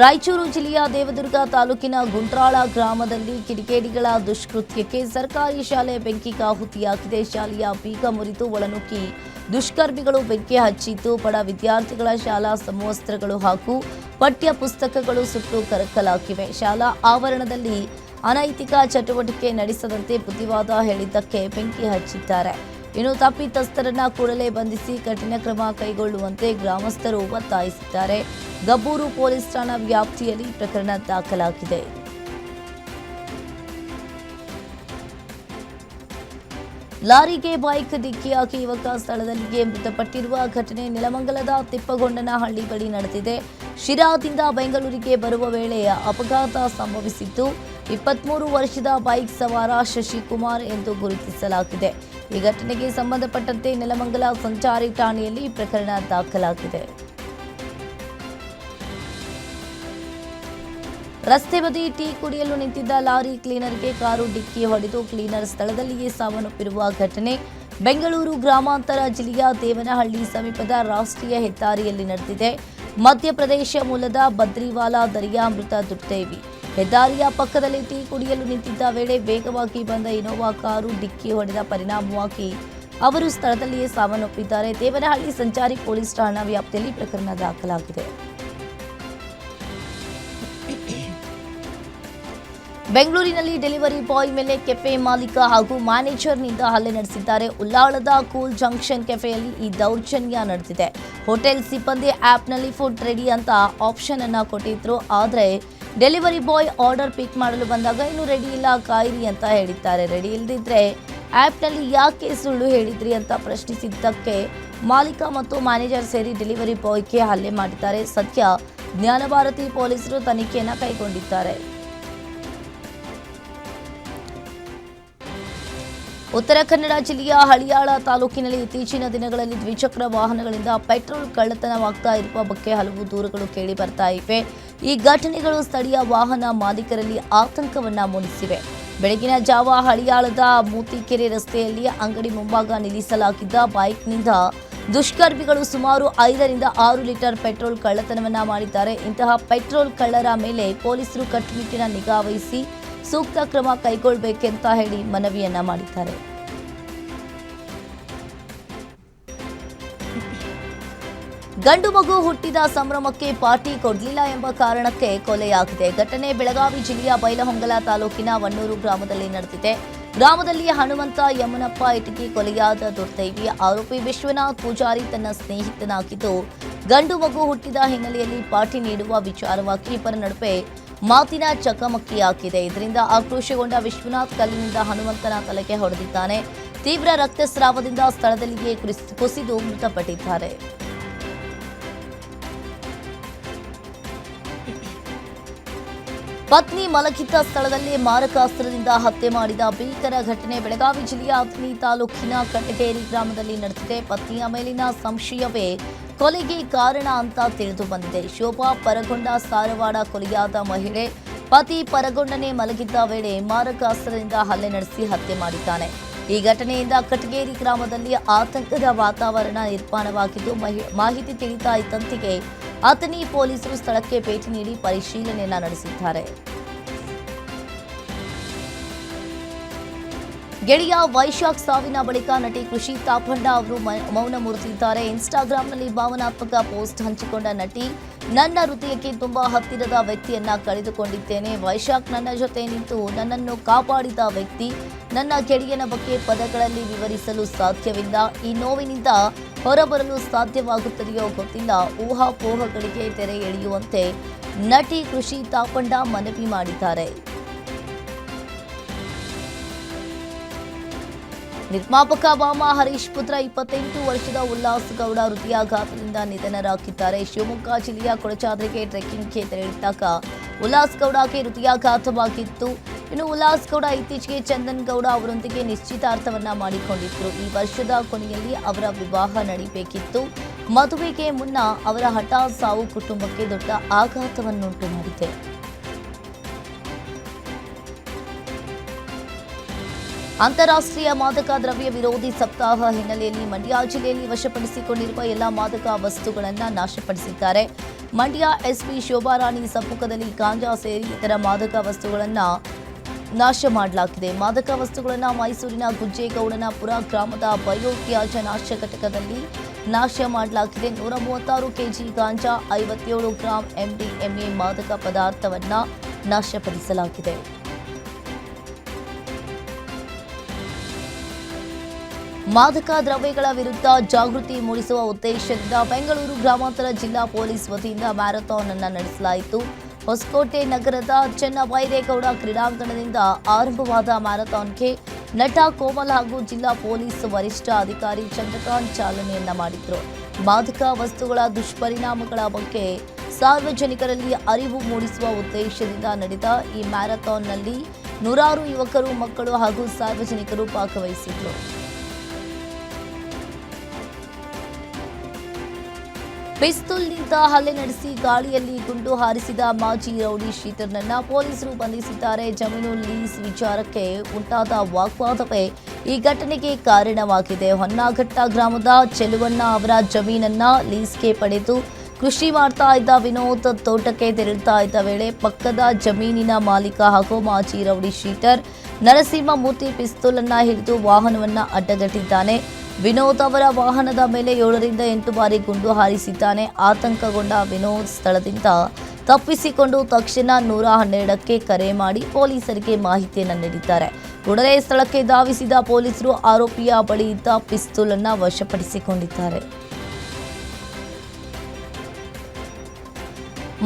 ರಾಯಚೂರು ಜಿಲ್ಲೆಯ ದೇವದುರ್ಗ ತಾಲೂಕಿನ ಗುಂಟ್ರಾಳ ಗ್ರಾಮದಲ್ಲಿ ಕಿಡಿಗೇಡಿಗಳ ದುಷ್ಕೃತ್ಯಕ್ಕೆ ಸರ್ಕಾರಿ ಶಾಲೆ ಬೆಂಕಿಗಾಹುತಿಯಾಗಿದೆ. ಶಾಲೆಯ ಬೀಗ ಮುರಿದು ಒಳನುಗ್ಗಿ ದುಷ್ಕರ್ಮಿಗಳು ಬೆಂಕಿ ಹಚ್ಚಿದ್ದು ಬಡ ವಿದ್ಯಾರ್ಥಿಗಳ ಶಾಲಾ ಸಮವಸ್ತ್ರಗಳು ಹಾಗೂ ಪಠ್ಯ ಪುಸ್ತಕಗಳು ಸುಟ್ಟು ಕರಕಲಾಗಿವೆ. ಶಾಲಾ ಆವರಣದಲ್ಲಿ ಅನೈತಿಕ ಚಟುವಟಿಕೆ ನಡೆಸದಂತೆ ಬುದ್ಧಿವಾದ ಹೇಳಿದ್ದಕ್ಕೆ ಬೆಂಕಿ ಹಚ್ಚಿದ್ದಾರೆ. ಇನ್ನು ತಪ್ಪಿತಸ್ಥರನ್ನ ಕೂಡಲೇ ಬಂಧಿಸಿ ಕಠಿಣ ಕ್ರಮ ಕೈಗೊಳ್ಳುವಂತೆ ಗ್ರಾಮಸ್ಥರು ಒತ್ತಾಯಿಸಿದ್ದಾರೆ. ಗಬ್ಬೂರು ಪೊಲೀಸ್ ಠಾಣಾ ವ್ಯಾಪ್ತಿಯಲ್ಲಿ ಪ್ರಕರಣ ದಾಖಲಾಗಿದೆ. ಲಾರಿಗೆ ಬೈಕ್ ಡಿಕ್ಕಿಯಾಗಿ ಯುವಕ ಸ್ಥಳದಲ್ಲಿಯೇ ಮೃತಪಟ್ಟಿರುವ ಘಟನೆ ನೆಲಮಂಗಲದ ತಿಪ್ಪಗೊಂಡನಹಳ್ಳಿ ಬಳಿ ನಡೆದಿದೆ. ಶಿರಾದಿಂದ ಬೆಂಗಳೂರಿಗೆ ಬರುವ ವೇಳೆ ಅಪಘಾತ ಸಂಭವಿಸಿದ್ದು 23 ವರ್ಷದ ಬೈಕ್ ಸವಾರ ಶಶಿಕುಮಾರ್ ಎಂದು ಗುರುತಿಸಲಾಗಿದೆ. ಈ ಘಟನೆಗೆ ಸಂಬಂಧಪಟ್ಟಂತೆ ನೆಲಮಂಗಲ ಸಂಚಾರಿ ಠಾಣೆಯಲ್ಲಿ ಪ್ರಕರಣ ದಾಖಲಾಗಿದೆ. ರಸ್ತೆ ಬದಿ ಟೀ ಕುಡಿಯಲು ನಿಂತಿದ್ದ ಲಾರಿ ಕ್ಲೀನರ್ಗೆ ಕಾರು ಡಿಕ್ಕಿ ಹೊಡೆದು ಕ್ಲೀನರ್ ಸ್ಥಳದಲ್ಲಿಯೇ ಸಾವನ್ನಪ್ಪಿರುವ ಘಟನೆ ಬೆಂಗಳೂರು ಗ್ರಾಮಾಂತರ ಜಿಲ್ಲೆಯ ದೇವನಹಳ್ಳಿ ಸಮೀಪದ ರಾಷ್ಟ್ರೀಯ ಹೆದ್ದಾರಿಯಲ್ಲಿ ನಡೆದಿದೆ. ಮಧ್ಯಪ್ರದೇಶ ಮೂಲದ ಬದ್ರಿವಾಲಾ ದರಿಯಾ ಮೃತ ದುರ್ದೈವಿ. ಹೆದ್ದಾರಿಯ ಪಕ್ಕದಲ್ಲಿ ಟೀ ಕುಡಿಯಲು ನಿಂತಿದ್ದ ವೇಳೆ ವೇಗವಾಗಿ ಬಂದ ಇನೋವಾ ಕಾರು ಡಿಕ್ಕಿ ಹೊಡೆದ ಪರಿಣಾಮವಾಗಿ ಅವರು ಸ್ಥಳದಲ್ಲಿಯೇ ಸಾವನ್ನಪ್ಪಿದ್ದಾರೆ. ದೇವನಹಳ್ಳಿ ಸಂಚಾರಿ ಪೊಲೀಸ್ ಠಾಣಾ ವ್ಯಾಪ್ತಿಯಲ್ಲಿ ಪ್ರಕರಣ ದಾಖಲಾಗಿದೆ. ಬೆಂಗಳೂರಿನಲ್ಲಿ ಡೆಲಿವರಿ ಬಾಯ್ ಮೇಲೆ ಕೆಫೆ ಮಾಲೀಕ ಹಾಗೂ ಮ್ಯಾನೇಜರ್ನಿಂದ ಹಲ್ಲೆ ನಡೆಸಿದ್ದಾರೆ. ಉಳ್ಳಾಳದ ಕೂಲ್ ಜಂಕ್ಷನ್ ಕೆಫೆಯಲ್ಲಿ ಈ ದೌರ್ಜನ್ಯ ನಡೆದಿದೆ. ಹೋಟೆಲ್ ಸಿಬ್ಬಂದಿ ಆ್ಯಪ್ನಲ್ಲಿ ಫುಡ್ ರೆಡಿ ಅಂತ ಆಪ್ಷನ್ ಅನ್ನು ಕೊಟ್ಟಿದ್ರು. ಆದರೆ ಡೆಲಿವರಿ ಬಾಯ್ ಆರ್ಡರ್ ಪಿಕ್ ಮಾಡಲು ಬಂದಾಗ ಇನ್ನೂ ರೆಡಿ ಇಲ್ಲ, ಕಾಯಿರಿ ಅಂತ ಹೇಳಿದ್ದಾರೆ. ರೆಡಿ ಇಲ್ಲದಿದ್ದರೆ ಆ್ಯಪ್ನಲ್ಲಿ ಯಾಕೆ ಸುಳ್ಳು ಹೇಳಿದ್ರಿ ಅಂತ ಪ್ರಶ್ನಿಸಿದ್ದಕ್ಕೆ ಮಾಲೀಕ ಮತ್ತು ಮ್ಯಾನೇಜರ್ ಸೇರಿ ಡೆಲಿವರಿ ಬಾಯ್ಗೆ ಹಲ್ಲೆ ಮಾಡಿದ್ದಾರೆ. ಸದ್ಯ ಜ್ಞಾನಭಾರತಿ ಪೊಲೀಸರು ತನಿಖೆಯನ್ನು ಕೈಗೊಂಡಿದ್ದಾರೆ. ಉತ್ತರ ಕನ್ನಡ ಜಿಲ್ಲೆಯ ಹಳಿಯಾಳ ತಾಲೂಕಿನಲ್ಲಿ ಇತ್ತೀಚಿನ ದಿನಗಳಲ್ಲಿ ದ್ವಿಚಕ್ರ ವಾಹನಗಳಿಂದ ಪೆಟ್ರೋಲ್ ಕಳ್ಳತನವಾಗ್ತಾ ಇರುವ ಬಗ್ಗೆ ಹಲವು ದೂರುಗಳು ಕೇಳಿ ಬರ್ತಾ ಇವೆ. ಈ ಘಟನೆಗಳು ಸ್ಥಳೀಯ ವಾಹನ ಮಾಲೀಕರಲ್ಲಿ ಆತಂಕವನ್ನ ಮೂಡಿಸಿವೆ. ಬೆಳಗಿನ ಜಾವ ಹಳಿಯಾಳದ ಮೂತಿಕೆರೆ ರಸ್ತೆಯಲ್ಲಿ ಅಂಗಡಿ ಮುಂಭಾಗ ನಿಲ್ಲಿಸಲಾಗಿದ್ದ ಬೈಕ್ನಿಂದ ದುಷ್ಕರ್ಮಿಗಳು ಸುಮಾರು 5 ರಿಂದ 6 ಲೀಟರ್ ಪೆಟ್ರೋಲ್ ಕಳ್ಳತನವನ್ನ ಮಾಡಿದ್ದಾರೆ. ಇಂತಹ ಪೆಟ್ರೋಲ್ ಕಳ್ಳರ ಮೇಲೆ ಪೊಲೀಸರು ಕಟ್ಟುನಿಟ್ಟಿನ ನಿಗಾ ವಹಿಸಿ ಸೂಕ್ತ ಕ್ರಮ ಕೈಗೊಳ್ಳಬೇಕೆಂತ ಹೇಳಿ ಮನವಿಯನ್ನ ಮಾಡಿದ್ದಾರೆ. ಗಂಡು ಮಗು ಹುಟ್ಟಿದ ಸಂಭ್ರಮಕ್ಕೆ ಪಾರ್ಟಿ ಕೊಡಲಿಲ್ಲ ಎಂಬ ಕಾರಣಕ್ಕೆ ಕೊಲೆಯಾಗಿದೆ. ಘಟನೆ ಬೆಳಗಾವಿ ಜಿಲ್ಲೆಯ ಬೈಲಹೊಂಗಲ ತಾಲೂಕಿನ ವಣ್ಣೂರು ಗ್ರಾಮದಲ್ಲಿ ನಡೆದಿದೆ. ಗ್ರಾಮದಲ್ಲಿ ಹನುಮಂತ ಯಮನಪ್ಪ ಇಟಗಿ ಕೊಲೆಯಾದ ದುರ್ದೈವಿ. ಆರೋಪಿ ವಿಶ್ವನಾಥ್ ಪೂಜಾರಿ ತನ್ನ ಸ್ನೇಹಿತನಾಗಿದ್ದು ಗಂಡು ಮಗು ಹುಟ್ಟಿದ ಹಿನ್ನೆಲೆಯಲ್ಲಿ ಪಾರ್ಟಿ ನೀಡುವ ವಿಚಾರವಾಗಿ ಇಬ್ಬರ ನಡುವೆ ಮಾತಿನ ಚಕಮಕಿಯಾಗಿದೆ. ಇದರಿಂದ ಆಕ್ರೋಶಗೊಂಡ ವಿಶ್ವನಾಥ್ ಕಲ್ಲಿನಿಂದ ಹನುಮಂತನ ತಲೆಗೆ ಹೊಡೆದಿದ್ದಾನೆ. ತೀವ್ರ ರಕ್ತಸ್ರಾವದಿಂದ ಸ್ಥಳದಲ್ಲಿಯೇ ಕುಸಿದು ಮೃತಪಟ್ಟಿದ್ದಾರೆ. ಪತ್ನಿ ಮಲಗಿದ್ದ ಸ್ಥಳದಲ್ಲಿ ಮಾರಕಾಸ್ತ್ರದಿಂದ ಹತ್ಯೆ ಮಾಡಿದ ಭೀಕರ ಘಟನೆ ಬೆಳಗಾವಿ ಜಿಲ್ಲೆಯ ಅಥಣಿ ತಾಲೂಕಿನ ಕಟಗೇರಿ ಗ್ರಾಮದಲ್ಲಿ ನಡೆದಿದೆ. ಪತ್ನಿಯ ಮೇಲಿನ ಸಂಶಯವೇ ಕೊಲೆಗೆ ಕಾರಣ ಅಂತ ತಿಳಿದು ಬಂದಿದೆ. ಶೋಭಾ ಪರಗೊಂಡ ಸಾರವಾಡ ಕೊಲೆಯಾದ ಮಹಿಳೆ ಪತಿ ಪರಗೊಂಡನೆ ಮಲಗಿದ್ದ ವೇಳೆ ಮಾರಕಾಸ್ತ್ರದಿಂದ ಹಲ್ಲೆ ನಡೆಸಿ ಹತ್ಯೆ ಮಾಡಿದ್ದಾನೆ. ಈ ಘಟನೆಯಿಂದ ಕಟಗೇರಿ ಗ್ರಾಮದಲ್ಲಿ ಆತಂಕದ ವಾತಾವರಣ ನಿರ್ಮಾಣವಾಗಿದ್ದು, ಮಾಹಿತಿ ತಿಳಿದ ಇದ್ದಂತೆಯೇ ಅಥಣಿ ಪೊಲೀಸರು ಸ್ಥಳಕ್ಕೆ ಭೇಟಿ ನೀಡಿ ಪರಿಶೀಲನೆಯನ್ನ ನಡೆಸಿದ್ದಾರೆ. ಗೆಳೆಯ ವೈಶಾಖ್ ಸಾವಿನ ಬಳಿಕ ನಟಿ ಖುಷಿ ತಾಪಂಡ ಅವರು ಮೌನ ಮುರಿದಿದ್ದಾರೆ. ಇನ್ಸ್ಟಾಗ್ರಾಂನಲ್ಲಿ ಭಾವನಾತ್ಮಕ ಪೋಸ್ಟ್ ಹಂಚಿಕೊಂಡ ನಟಿ, ನನ್ನ ಹೃದಯಕ್ಕೆ ತುಂಬಾ ಹತ್ತಿರದ ವ್ಯಕ್ತಿಯನ್ನ ಕಳೆದುಕೊಂಡಿದ್ದೇನೆ. ವೈಶಾಖ್ ನನ್ನ ಜೊತೆ ನಿಂತು ನನ್ನನ್ನು ಕಾಪಾಡಿದ ವ್ಯಕ್ತಿ. ನನ್ನ ಗೆಳೆಯನ ಬಗ್ಗೆ ಪದಗಳಲ್ಲಿ ವಿವರಿಸಲು ಸಾಧ್ಯವಿಲ್ಲ. ಈ ನೋವಿನಿಂದ ಹೊರಬರಲು ಸಾಧ್ಯವಾಗುತ್ತದೆಯೋ ಗೊತ್ತಿಲ್ಲ. ಊಹಾಪೋಹಗಳಿಗೆ ತೆರೆ ಎಳೆಯುವಂತೆ ನಟಿ ಖುಷಿ ತಾಪಂಡ ಮನವಿ ಮಾಡಿದ್ದಾರೆ. ನಿರ್ಮಾಪಕ ವಾಮ ಹರೀಶ್ ಪುತ್ರ 28 ವರ್ಷದ ಉಲ್ಲಾಸ್ ಗೌಡ ಹೃದಯಾಘಾತದಿಂದ ನಿಧನರಾಗಿದ್ದಾರೆ. ಶಿವಮೊಗ್ಗ ಜಿಲ್ಲೆಯ ಕೊಡಚಾದ್ರಿಗೆ ಟ್ರೆಕ್ಕಿಂಗ್ಗೆ ತೆರಳಿದ್ದಾಗ ಉಲ್ಲಾಸ್ ಗೌಡಗೆ ಹೃದಯಾಘಾತವಾಗಿತ್ತು. ಇನ್ನು ಉಲ್ಲಾಸ್ ಗೌಡ ಇತ್ತೀಚೆಗೆ ಚಂದನ್ ಗೌಡ ಅವರೊಂದಿಗೆ ನಿಶ್ಚಿತಾರ್ಥವನ್ನ ಮಾಡಿಕೊಂಡಿದ್ರು. ಈ ವರ್ಷದ ಕೊನೆಯಲ್ಲಿ ಅವರ ವಿವಾಹ ನಡೆಯಬೇಕಿತ್ತು. ಮದುವೆಗೆ ಮುನ್ನ ಅವರ ಹಠಾತ್ ಸಾವು ಕುಟುಂಬಕ್ಕೆ ದೊಡ್ಡ ಆಘಾತವನ್ನುಂಟು ಮಾಡಿದೆ. ಅಂತಾರಾಷ್ಟ್ರೀಯ ಮಾದಕ ದ್ರವ್ಯ ವಿರೋಧಿ ಸಪ್ತಾಹ ಹಿನ್ನೆಲೆಯಲ್ಲಿ ಮಂಡ್ಯ ಜಿಲ್ಲೆಯಲ್ಲಿ ವಶಪಡಿಸಿಕೊಂಡಿರುವ ಎಲ್ಲ ಮಾದಕ ವಸ್ತುಗಳನ್ನು ನಾಶಪಡಿಸಿದ್ದಾರೆ. ಮಂಡ್ಯ ಎಸ್ಪಿ ಶೋಭಾರಾಣಿ ಸಮ್ಮುಖದಲ್ಲಿ ಗಾಂಜಾ ಸೇರಿ ಇತರ ಮಾದಕ ವಸ್ತುಗಳನ್ನು ನಾಶ ಮಾಡಲಾಗಿದೆ. ಮಾದಕ ವಸ್ತುಗಳನ್ನು ಮೈಸೂರಿನ ಗುಜ್ಜೇಗೌಡನಪುರ ಗ್ರಾಮದ ಬಯೋತ್ಯಾಜ್ಯ ನಾಶ ಘಟಕದಲ್ಲಿ ನಾಶ ಮಾಡಲಾಗಿದೆ. 136 ಕೆಜಿ ಗಾಂಜಾ, 57 ಗ್ರಾಂ MDMA ಮಾದಕ ಪದಾರ್ಥವನ್ನು ನಾಶಪಡಿಸಲಾಗಿದೆ. ಮಾದಕ ದ್ರವ್ಯಗಳ ವಿರುದ್ಧ ಜಾಗೃತಿ ಮೂಡಿಸುವ ಉದ್ದೇಶದಿಂದ ಬೆಂಗಳೂರು ಗ್ರಾಮಾಂತರ ಜಿಲ್ಲಾ ಪೊಲೀಸ್ ವತಿಯಿಂದ ಮ್ಯಾರಥಾನ್ ಅನ್ನು ನಡೆಸಲಾಯಿತು. ಹೊಸಕೋಟೆ ನಗರದ ಚೆನ್ನಬೈರೇಗೌಡ ಕ್ರೀಡಾಂಗಣದಿಂದ ಆರಂಭವಾದ ಮ್ಯಾರಥಾನ್ಗೆ ನಟ ಕೋಮಲ್ ಹಾಗೂ ಜಿಲ್ಲಾ ಪೊಲೀಸ್ ವರಿಷ್ಠ ಅಧಿಕಾರಿ ಚಂದ್ರಕಾಂತ್ ಚಾಲನೆಯನ್ನ ಮಾಡಿದರು. ಮಾದಕ ವಸ್ತುಗಳ ದುಷ್ಪರಿಣಾಮಗಳ ಬಗ್ಗೆ ಸಾರ್ವಜನಿಕರಲ್ಲಿ ಅರಿವು ಮೂಡಿಸುವ ಉದ್ದೇಶದಿಂದ ನಡೆದ ಈ ಮ್ಯಾರಥಾನ್ನಲ್ಲಿ 100 ಯುವಕರು, ಮಕ್ಕಳು ಹಾಗೂ ಸಾರ್ವಜನಿಕರು ಭಾಗವಹಿಸಿದರು. ಪಿಸ್ತೂಲ್ನಿಂದ ಹಲ್ಲೆ ನಡೆಸಿ ಗಾಳಿಯಲ್ಲಿ ಗುಂಡು ಹಾರಿಸಿದ ಮಾಜಿ ರೌಡಿ ಶೀಟರ್ನನ್ನ ಪೊಲೀಸರು ಬಂಧಿಸಿದ್ದಾರೆ. ಜಮೀನು ಲೀಸ್ ವಿಚಾರಕ್ಕೆ ಉಂಟಾದ ವಾಗ್ವಾದವೇ ಈ ಘಟನೆಗೆ ಕಾರಣವಾಗಿದೆ. ಹೊನ್ನಾಘಟ್ಟ ಗ್ರಾಮದ ಚೆಲುವಣ್ಣ ಅವರ ಜಮೀನನ್ನ ಲೀಸ್ಗೆ ಪಡೆದು ಕೃಷಿ ಮಾಡ್ತಾ ಇದ್ದ ವಿನೋದ್ ತೋಟಕ್ಕೆ ತೆರಳುತ್ತಾ ಇದ್ದ ವೇಳೆ ಪಕ್ಕದ ಜಮೀನಿನ ಮಾಲೀಕ ಹಾಗೂ ಮಾಜಿ ರೌಡಿ ಶೀಟರ್ ನರಸಿಂಹಮೂರ್ತಿ ಪಿಸ್ತೂಲ್ ಅನ್ನ ಹಿಡಿದು ವಾಹನವನ್ನ ಅಡ್ಡಗಟ್ಟಿದ್ದಾನೆ. ವಿನೋದ್ ಅವರ ವಾಹನದ ಮೇಲೆ 7 ರಿಂದ 8 ಬಾರಿ ಗುಂಡು ಹಾರಿಸಿದ್ದಾನೆ. ಆತಂಕಗೊಂಡ ವಿನೋದ್ ಸ್ಥಳದಿಂದ ತಪ್ಪಿಸಿಕೊಂಡು ತಕ್ಷಣ 112ಕ್ಕೆ ಕರೆ ಮಾಡಿ ಪೊಲೀಸರಿಗೆ ಮಾಹಿತಿಯನ್ನು ನೀಡಿದ್ದಾರೆ. ಕೂಡಲೇ ಸ್ಥಳಕ್ಕೆ ಧಾವಿಸಿದ ಪೊಲೀಸರು ಆರೋಪಿಯ ಬಳಿ ಇದ್ದ ಪಿಸ್ತೂಲ್ ಅನ್ನು ವಶಪಡಿಸಿಕೊಂಡಿದ್ದಾರೆ.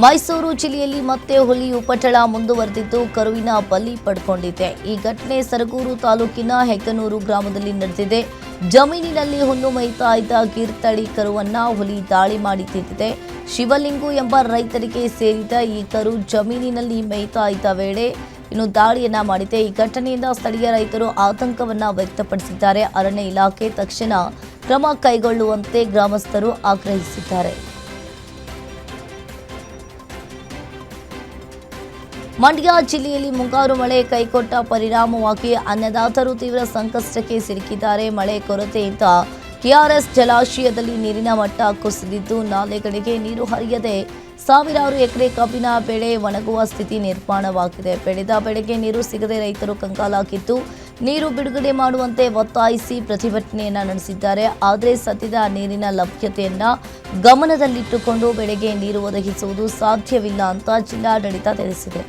ಮೈಸೂರು ಜಿಲ್ಲೆಯಲ್ಲಿ ಮತ್ತೆ ಹುಲಿ ಉಪಟಳ ಮುಂದುವರೆದಿದ್ದು ಕರುವಿನ ಬಲಿ ಪಡ್ಕೊಂಡಿದೆ. ಈ ಘಟನೆ ಸರಗೂರು ತಾಲೂಕಿನ ಹೆಗ್ಗನೂರು ಗ್ರಾಮದಲ್ಲಿ ನಡೆದಿದೆ. ಜಮೀನಿನಲ್ಲಿ ಹುಲ್ಲು ಮೇಯ್ತಾ ಇದ್ದ ಗಿರ್ತಳಿ ಕರುವನ್ನ ಹುಲಿ ದಾಳಿ ಮಾಡಿ ತಿಂದಿದೆ. ಶಿವಲಿಂಗು ಎಂಬ ರೈತರಿಗೆ ಸೇರಿದ ಈ ಕರು ಜಮೀನಿನಲ್ಲಿ ಮೇಯ್ತಾ ಇದ್ದ ವೇಳೆ ದಾಳಿಯನ್ನ ಮಾಡಿದೆ. ಈ ಘಟನೆಯಿಂದ ಸ್ಥಳೀಯ ರೈತರು ಆತಂಕವನ್ನ ವ್ಯಕ್ತಪಡಿಸಿದ್ದಾರೆ. ಅರಣ್ಯ ಇಲಾಖೆ ತಕ್ಷಣ ಕ್ರಮ ಕೈಗೊಳ್ಳುವಂತೆ ಗ್ರಾಮಸ್ಥರು ಆಗ್ರಹಿಸಿದ್ದಾರೆ. ಮಂಡ್ಯ ಜಿಲ್ಲೆಯಲ್ಲಿ ಮುಂಗಾರು ಮಳೆ ಕೈಕೊಟ್ಟ ಪರಿಣಾಮವಾಗಿ ಅನ್ನದಾತರು ತೀವ್ರ ಸಂಕಷ್ಟಕ್ಕೆ ಸಿಲುಕಿದ್ದಾರೆ. ಮಳೆ ಕೊರತೆಯಿಂದ ಕೆಆರ್ಎಸ್ ಜಲಾಶಯದಲ್ಲಿ ನೀರಿನ ಮಟ್ಟ ಕುಸಿದಿದ್ದು ನಾಲೆಗಳಿಗೆ ನೀರು ಹರಿಯದೆ ಸಾವಿರಾರು ಎಕರೆ ಕಬ್ಬಿನ ಬೆಳೆ ಒಣಗುವ ಸ್ಥಿತಿ ನಿರ್ಮಾಣವಾಗಿದೆ. ಬೆಳೆದ ಬೆಳೆಗೆ ನೀರು ಸಿಗದೆ ರೈತರು ಕಂಗಾಲಾಗಿದ್ದು ನೀರು ಬಿಡುಗಡೆ ಮಾಡುವಂತೆ ಒತ್ತಾಯಿಸಿ ಪ್ರತಿಭಟನೆಯನ್ನ ನಡೆಸಿದ್ದಾರೆ. ಆದರೆ ಸದ್ಯದ ನೀರಿನ ಲಭ್ಯತೆಯನ್ನ ಗಮನದಲ್ಲಿಟ್ಟುಕೊಂಡು ಬೆಳೆಗೆ ನೀರು ಒದಗಿಸುವುದು ಸಾಧ್ಯವಿಲ್ಲ ಅಂತ ಜಿಲ್ಲಾಡಳಿತ ತಿಳಿಸಿದೆ.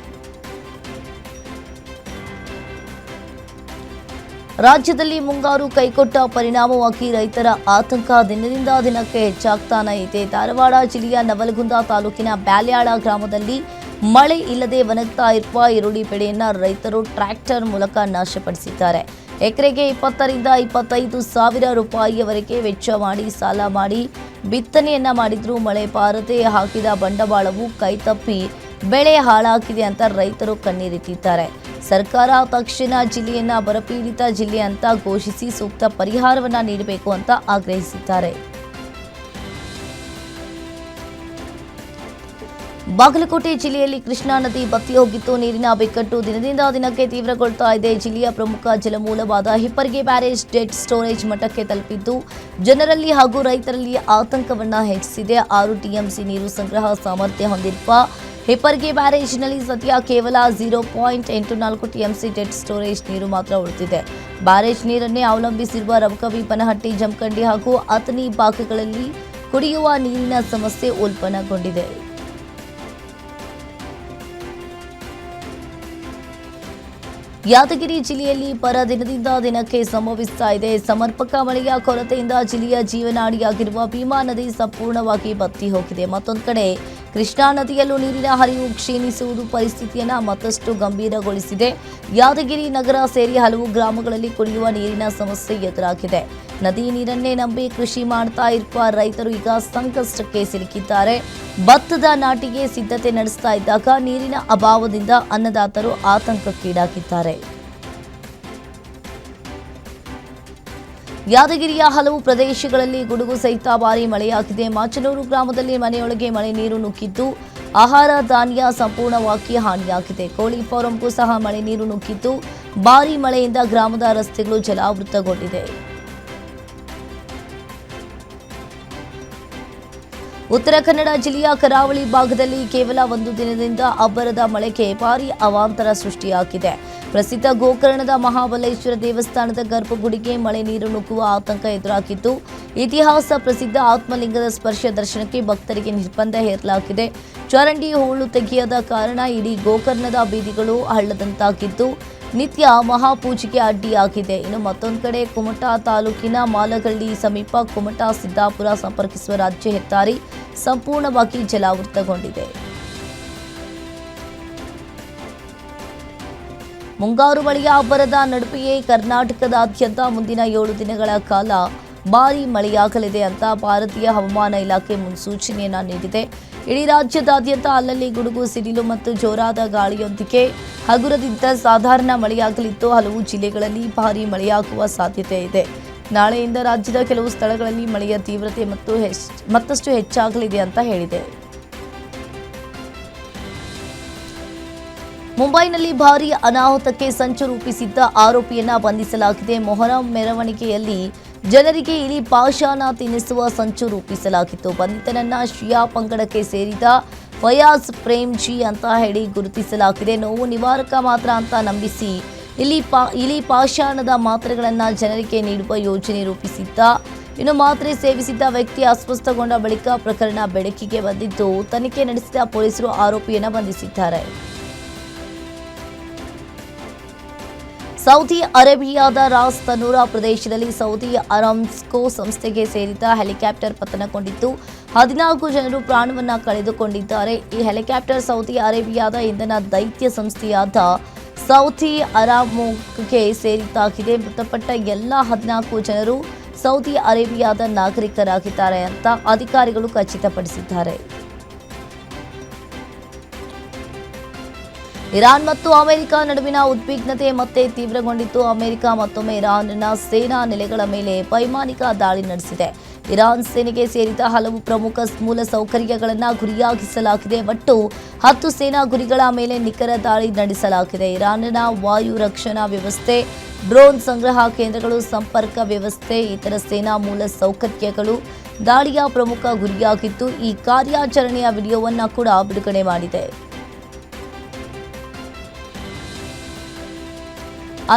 ರಾಜ್ಯದಲ್ಲಿ ಮುಂಗಾರು ಕೈಕೊಟ್ಟ ಪರಿಣಾಮವಾಗಿ ರೈತರ ಆತಂಕ ದಿನದಿಂದ ದಿನಕ್ಕೆ ಹೆಚ್ಚಾಗ್ತಾನೆ ಇದೆ. ಧಾರವಾಡ ಜಿಲ್ಲೆಯ ನವಲಗುಂದ ತಾಲೂಕಿನ ಬ್ಯಾಲ್ಯಾಳ ಗ್ರಾಮದಲ್ಲಿ ಮಳೆ ಇಲ್ಲದೆ ಒಣಗ್ತಾ ಇರುವ ಈರುಳ್ಳಿ ಬೆಳೆಯನ್ನು ರೈತರು ಟ್ರ್ಯಾಕ್ಟರ್ ಮೂಲಕ ನಾಶಪಡಿಸಿದ್ದಾರೆ. ಎಕರೆಗೆ 20 ರಿಂದ 25 ಸಾವಿರ ರೂಪಾಯಿಯವರೆಗೆ ವೆಚ್ಚ ಮಾಡಿ ಸಾಲ ಮಾಡಿ ಬಿತ್ತನೆಯನ್ನ ಮಾಡಿದ್ರು. ಮಳೆ ಬಾರದೆ ಹಾಕಿದ ಬಂಡವಾಳವು ಕೈತಪ್ಪಿ ಬೆಳೆ ಹಾಳಾಗಿದೆ ಅಂತ ರೈತರು ಕಣ್ಣೀರಿಟ್ಟಿದ್ದಾರೆ. ಸರ್ಕಾರ ತಕ್ಷಣ ಜಿಲ್ಲೆಯನ್ನ ಬರಪೀಡಿತ ಜಿಲ್ಲೆ ಅಂತ ಘೋಷಿಸಿ ಸೂಕ್ತ ಪರಿಹಾರವನ್ನ ನೀಡಬೇಕು ಅಂತ ಆಗ್ರಹಿಸಿದ್ದಾರೆ. ಬಾಗಲಕೋಟೆ ಜಿಲ್ಲೆಯಲ್ಲಿ ಕೃಷ್ಣಾ ನದಿ ಬತ್ತಿ ಹೋಗಿದ್ದು, ನೀರಿನ ಬಿಕ್ಕಟ್ಟು ದಿನದಿಂದ ದಿನಕ್ಕೆ ತೀವ್ರಗೊಳ್ತಾ ಇದೆ. ಜಿಲ್ಲೆಯ ಪ್ರಮುಖ ಜಲಮೂಲವಾದ ಹಿಪ್ಪರಗಿ ಬ್ಯಾರೇಜ್ ಡೆಡ್ ಸ್ಟೋರೇಜ್ ಮಟ್ಟಕ್ಕೆ ತಲುಪಿದ್ದು, ಜನರಲ್ಲಿ ಹಾಗೂ ರೈತರಲ್ಲಿ ಆತಂಕವನ್ನ ಹೆಚ್ಚಿಸಿದೆ. 6 ಟಿಎಂಸಿ ನೀರು ಸಂಗ್ರಹ ಸಾಮರ್ಥ್ಯ ಹೊಂದಿರುವ ಹಿಪ್ಪರಗಿ ಬ್ಯಾರೇಜ್ನಲ್ಲಿ ಸದ್ಯ ಕೇವಲ 0.84 ಟಿಎಂಸಿ ಡೆಡ್ ಸ್ಟೋರೇಜ್ ನೀರು ಮಾತ್ರ ಉಳಿದಿದೆ. ಬ್ಯಾರೇಜ್ ನೀರನ್ನೇ ಅವಲಂಬಿಸಿರುವ ರಬಕವಿ, ಪನಹಟ್ಟಿ, ಜಮಖಂಡಿ ಹಾಗೂ ಅಥಣಿ ಭಾಗಗಳಲ್ಲಿ ಕುಡಿಯುವ ನೀರಿನ ಸಮಸ್ಯೆ ಉಲ್ಬಣಗೊಂಡಿದೆ. ಯಾದಗಿರಿ ಜಿಲ್ಲೆಯಲ್ಲಿ ಬರ ದಿನದಿಂದ ದಿನಕ್ಕೆ ಸಂಭವಿಸ್ತಾ ಇದೆ. ಸಮರ್ಪಕ ಮಳೆಯ ಕೊರತೆಯಿಂದ ಜಿಲ್ಲೆಯ ಜೀವನಾಡಿಯಾಗಿರುವ ಭೀಮಾ ನದಿ ಸಂಪೂರ್ಣವಾಗಿ ಬತ್ತಿ ಹೋಗಿದೆ. ಮತ್ತೊಂದು ಕಡೆ ಕೃಷ್ಣಾ ನದಿಯಲ್ಲೂ ನೀರಿನ ಹರಿವು ಕ್ಷೀಣಿಸುವುದು ಪರಿಸ್ಥಿತಿಯನ್ನು ಮತ್ತಷ್ಟು ಗಂಭೀರಗೊಳಿಸಿದೆ. ಯಾದಗಿರಿ ನಗರ ಸೇರಿ ಹಲವು ಗ್ರಾಮಗಳಲ್ಲಿ ಕುಡಿಯುವ ನೀರಿನ ಸಮಸ್ಯೆ ಎದುರಾಗಿದೆ. ನದಿ ನೀರನ್ನೇ ನಂಬಿ ಕೃಷಿ ಮಾಡ್ತಾ ಇರುವ ರೈತರು ಈಗ ಸಂಕಷ್ಟಕ್ಕೆ ಸಿಲುಕಿದ್ದಾರೆ. ಭತ್ತದ ನಾಟಿಗೆ ಸಿದ್ಧತೆ ನಡೆಸ್ತಾ ಇದ್ದಾಗ ನೀರಿನ ಅಭಾವದಿಂದ ಅನ್ನದಾತರು ಆತಂಕಕ್ಕೀಡಾಗಿದ್ದಾರೆ. ಯಾದಗಿರಿಯ ಹಲವು ಪ್ರದೇಶಗಳಲ್ಲಿ ಗುಡುಗು ಸಹಿತ ಭಾರೀ ಮಳೆಯಾಗಿದೆ. ಮಾಚನೂರು ಗ್ರಾಮದಲ್ಲಿ ಮನೆಯೊಳಗೆ ಮಳೆ ನೀರು ನುಗ್ಗಿದ್ದು, ಆಹಾರ ಧಾನ್ಯ ಸಂಪೂರ್ಣವಾಗಿ ಹಾನಿಯಾಗಿದೆ. ಕೋಳಿ ಫಾರಂಗೂ ಸಹ ಮಳೆ ನೀರು ನುಗ್ಗಿದ್ದು, ಭಾರೀ ಮಳೆಯಿಂದ ಗ್ರಾಮದ ರಸ್ತೆಗಳು ಜಲಾವೃತಗೊಂಡಿದೆ. ಉತ್ತರ ಕನ್ನಡ ಜಿಲ್ಲೆಯ ಕರಾವಳಿ ಭಾಗದಲ್ಲಿ ಕೇವಲ ಒಂದು ದಿನದಿಂದ ಅಬ್ಬರದ ಮಳೆಗೆ ಭಾರೀ ಅವಾಂತರ ಸೃಷ್ಟಿಯಾಗಿದೆ. ಪ್ರಸಿದ್ಧ ಗೋಕರ್ಣದ ಮಹಾಬಲೇಶ್ವರ ದೇವಸ್ಥಾನದ ಗರ್ಭಗುಡಿಗೆ ಮಳೆ ನೀರು ನುಗ್ಗುವ ಆತಂಕ ಎದುರಾಗಿದ್ದು, ಇತಿಹಾಸ ಪ್ರಸಿದ್ಧ ಆತ್ಮಲಿಂಗದ ಸ್ಪರ್ಶ ದರ್ಶನಕ್ಕೆ ಭಕ್ತರಿಗೆ ನಿರ್ಬಂಧ ಹೇರಲಾಗಿದೆ. ಚರಂಡಿ ಹೂಳು ತೆಗೆಯದ ಕಾರಣ ಇಡೀ ಗೋಕರ್ಣದ ಬೀದಿಗಳು ಹಳ್ಳದಂತಾಗಿದ್ದು, ನಿತ್ಯ ಮಹಾಪೂಜೆಗೆ ಅಡ್ಡಿಯಾಗಿದೆ. ಇನ್ನು ಮತ್ತೊಂದು ಕಡೆ ಕುಮಟಾ ತಾಲೂಕಿನ ಮಾಲಗಳ್ಳಿ ಸಮೀಪ ಕುಮಟಾ ಸಿದ್ದಾಪುರ ಸಂಪರ್ಕಿಸುವ ರಾಜ್ಯ ಹೆದ್ದಾರಿ ಸಂಪೂರ್ಣವಾಗಿ ಜಲಾವೃತಗೊಂಡಿದೆ. ಮುಂಗಾರು ಮಳೆಯ ಅಬ್ಬರದ ನಡುವೆಯೇ ಕರ್ನಾಟಕದಾದ್ಯಂತ ಮುಂದಿನ 7 ದಿನಗಳ ಕಾಲ ಭಾರೀ ಮಳೆಯಾಗಲಿದೆ ಅಂತ ಭಾರತೀಯ ಹವಾಮಾನ ಇಲಾಖೆ ಮುನ್ಸೂಚನೆಯನ್ನ ನೀಡಿದೆ. ಇಡೀ ರಾಜ್ಯದಾದ್ಯಂತ ಅಲ್ಲಲ್ಲಿ ಗುಡುಗು, ಸಿಡಿಲು ಮತ್ತು ಜೋರಾದ ಗಾಳಿಯೊಂದಿಗೆ ಹಗುರದಿಂದ ಸಾಧಾರಣ ಮಳೆಯಾಗಲಿದ್ದು, ಹಲವು ಜಿಲ್ಲೆಗಳಲ್ಲಿ ಭಾರೀ ಮಳೆಯಾಗುವ ಸಾಧ್ಯತೆ ಇದೆ. ನಾಳೆಯಿಂದ ರಾಜ್ಯದ ಕೆಲವು ಸ್ಥಳಗಳಲ್ಲಿ ಮಳೆಯ ತೀವ್ರತೆ ಮತ್ತಷ್ಟು ಹೆಚ್ಚಾಗಲಿದೆ ಅಂತ ಹೇಳಿದೆ. ಮುಂಬೈನಲ್ಲಿ ಭಾರೀ ಅನಾಹುತಕ್ಕೆ ಸಂಚು ರೂಪಿಸಿದ್ದ ಆರೋಪಿಯನ್ನ ಬಂಧಿಸಲಾಗಿದೆ. ಮೊಹರಂ ಮೆರವಣಿಗೆಯಲ್ಲಿ ಜನರಿಗೆ ಇಲಿ ಪಾಷಾಣ ತಿನ್ನಿಸುವ ಸಂಚು ರೂಪಿಸಲಾಗಿತ್ತು. ಬಂಧಿತನನ್ನ ಶಿಯಾ ಪಂಗಡಕ್ಕೆ ಸೇರಿದ ಫಯಾಜ್ ಪ್ರೇಮ್ಜಿ ಅಂತ ಹೇಳಿ ಗುರುತಿಸಲಾಗಿದೆ. ನೋವು ನಿವಾರಕ ಮಾತ್ರ ಅಂತ ನಂಬಿಸಿ ಇಲಿ ಪಾಷಾಣದ ಮಾತ್ರೆಗಳನ್ನು ಜನರಿಗೆ ನೀಡುವ ಯೋಜನೆ ರೂಪಿಸಿದ್ದ. ಇನ್ನು ಮಾತ್ರೆ ಸೇವಿಸಿದ್ದ ವ್ಯಕ್ತಿ ಅಸ್ವಸ್ಥಗೊಂಡ ಬಳಿಕ ಪ್ರಕರಣ ಬೆಳಕಿಗೆ ಬಂದಿದ್ದು, ತನಿಖೆ ನಡೆಸಿದ ಪೊಲೀಸರು ಆರೋಪಿಯನ್ನು ಬಂಧಿಸಿದ್ದಾರೆ. ಸೌದಿ ಅರೇಬಿಯಾದ ರಾಸ್ ತನೂರ ಪ್ರದೇಶದಲ್ಲಿ ಸೌದಿ ಅರಾಮ್ಸ್ಕೋ ಸಂಸ್ಥೆಗೆ ಸೇರಿದ ಹೆಲಿಕಾಪ್ಟರ್ ಪತನಗೊಂಡಿದ್ದು, 14 ಜನರು ಪ್ರಾಣವನ್ನ ಕಳೆದುಕೊಂಡಿದ್ದಾರೆ. ಈ ಹೆಲಿಕಾಪ್ಟರ್ ಸೌದಿ ಅರೇಬಿಯಾದ ಇಂಧನ ದೈತ್ಯ ಸಂಸ್ಥೆಯಾದ ಸೌದಿ ಅರಾಮ್ಕೋಗೆ ಸೇರಿದ್ದಾಗಿದೆ. ಮೃತಪಟ್ಟ ಎಲ್ಲ 14 ಜನರು ಸೌದಿ ಅರೇಬಿಯಾದ ನಾಗರಿಕರಾಗಿದ್ದಾರೆ ಅಂತ ಅಧಿಕಾರಿಗಳು ಖಚಿತಪಡಿಸಿದ್ದಾರೆ. ಇರಾನ್ ಮತ್ತು ಅಮೆರಿಕ ನಡುವಿನ ಉದ್ವಿಗ್ನತೆ ಮತ್ತೆ ತೀವ್ರಗೊಂಡಿದ್ದು, ಅಮೆರಿಕ ಮತ್ತೊಮ್ಮೆ ಇರಾನ್ನ ಸೇನಾ ನೆಲೆಗಳ ಮೇಲೆ ವೈಮಾನಿಕ ದಾಳಿ ನಡೆಸಿದೆ. ಇರಾನ್ ಸೇನೆಗೆ ಸೇರಿದ ಹಲವು ಪ್ರಮುಖ ಮೂಲ ಸೌಕರ್ಯಗಳನ್ನು ಗುರಿಯಾಗಿಸಲಾಗಿದೆ. ಒಟ್ಟು 10 ಸೇನಾ ಗುರಿಗಳ ಮೇಲೆ ನಿಖರ ದಾಳಿ ನಡೆಸಲಾಗಿದೆ. ಇರಾನ್ನ ವಾಯು ರಕ್ಷಣಾ ವ್ಯವಸ್ಥೆ, ಡ್ರೋನ್ ಸಂಗ್ರಹ ಕೇಂದ್ರಗಳು, ಸಂಪರ್ಕ ವ್ಯವಸ್ಥೆ, ಇತರ ಸೇನಾ ಮೂಲ ಸೌಕರ್ಯಗಳು ದಾಳಿಯ ಪ್ರಮುಖ ಗುರಿಯಾಗಿದ್ದು, ಈ ಕಾರ್ಯಾಚರಣೆಯ ವಿಡಿಯೋವನ್ನು ಕೂಡ ಬಿಡುಗಡೆ ಮಾಡಿದೆ.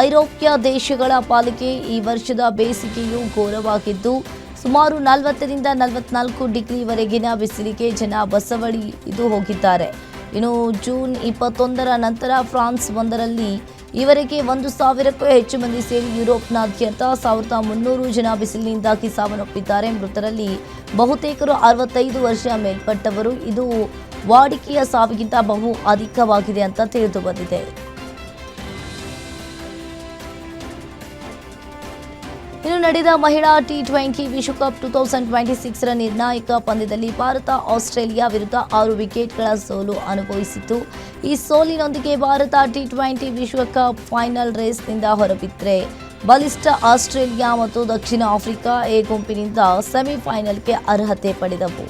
ಐರೋಪ್ಯ ದೇಶಗಳ ಪಾಲಿಗೆ ಈ ವರ್ಷದ ಬೇಸಿಗೆಯು ಘೋರವಾಗಿದ್ದು, ಸುಮಾರು 40ರಿಂದ 44 ಡಿಗ್ರಿವರೆಗಿನ ಬಿಸಿಲಿಗೆ ಜನ ಬಸವಳಿದು ಹೋಗಿದ್ದಾರೆ. ಇನ್ನು ಜೂನ್ 21ರ ನಂತರ ಫ್ರಾನ್ಸ್ ಒಂದರಲ್ಲಿ ಈವರೆಗೆ 1,000ಕ್ಕೂ ಹೆಚ್ಚು ಮಂದಿ ಸೇರಿ ಯುರೋಪ್ನಾದ್ಯಂತ 1,300 ಜನ ಬಿಸಿಲಿನಿಂದಾಗಿ ಸಾವನ್ನಪ್ಪಿದ್ದಾರೆ. ಮೃತರಲ್ಲಿ ಬಹುತೇಕರು 65 ವರ್ಷ ಮೇಲ್ಪಟ್ಟವರು. ಇದು ವಾಡಿಕೆಯ ಸಾವಿಗಿಂತ ಬಹು ಅಧಿಕವಾಗಿದೆ ಅಂತ ತಿಳಿದು ಬಂದಿದೆ. ಇನ್ನು ನಡೆದ ಮಹಿಳಾ ಟಿ20 ವಿಶ್ವಕಪ್ 2026ರ ನಿರ್ಣಾಯಕ ಪಂದ್ಯದಲ್ಲಿ ಭಾರತ ಆಸ್ಟ್ರೇಲಿಯಾ ವಿರುದ್ಧ 6 ವಿಕೆಟ್ಗಳ ಸೋಲು ಅನುಭವಿಸಿತು. ಈ ಸೋಲಿನೊಂದಿಗೆ ಭಾರತ ಟಿ20 ವಿಶ್ವಕಪ್ ಫೈನಲ್ ರೇಸ್ನಿಂದ ಹೊರಬಿದ್ದರೆ, ಬಲಿಷ್ಠ ಆಸ್ಟ್ರೇಲಿಯಾ ಮತ್ತು ದಕ್ಷಿಣ ಆಫ್ರಿಕಾ ಎ ಗುಂಪಿನಿಂದ ಸೆಮಿಫೈನಲ್ಗೆ ಅರ್ಹತೆ ಪಡೆದವು.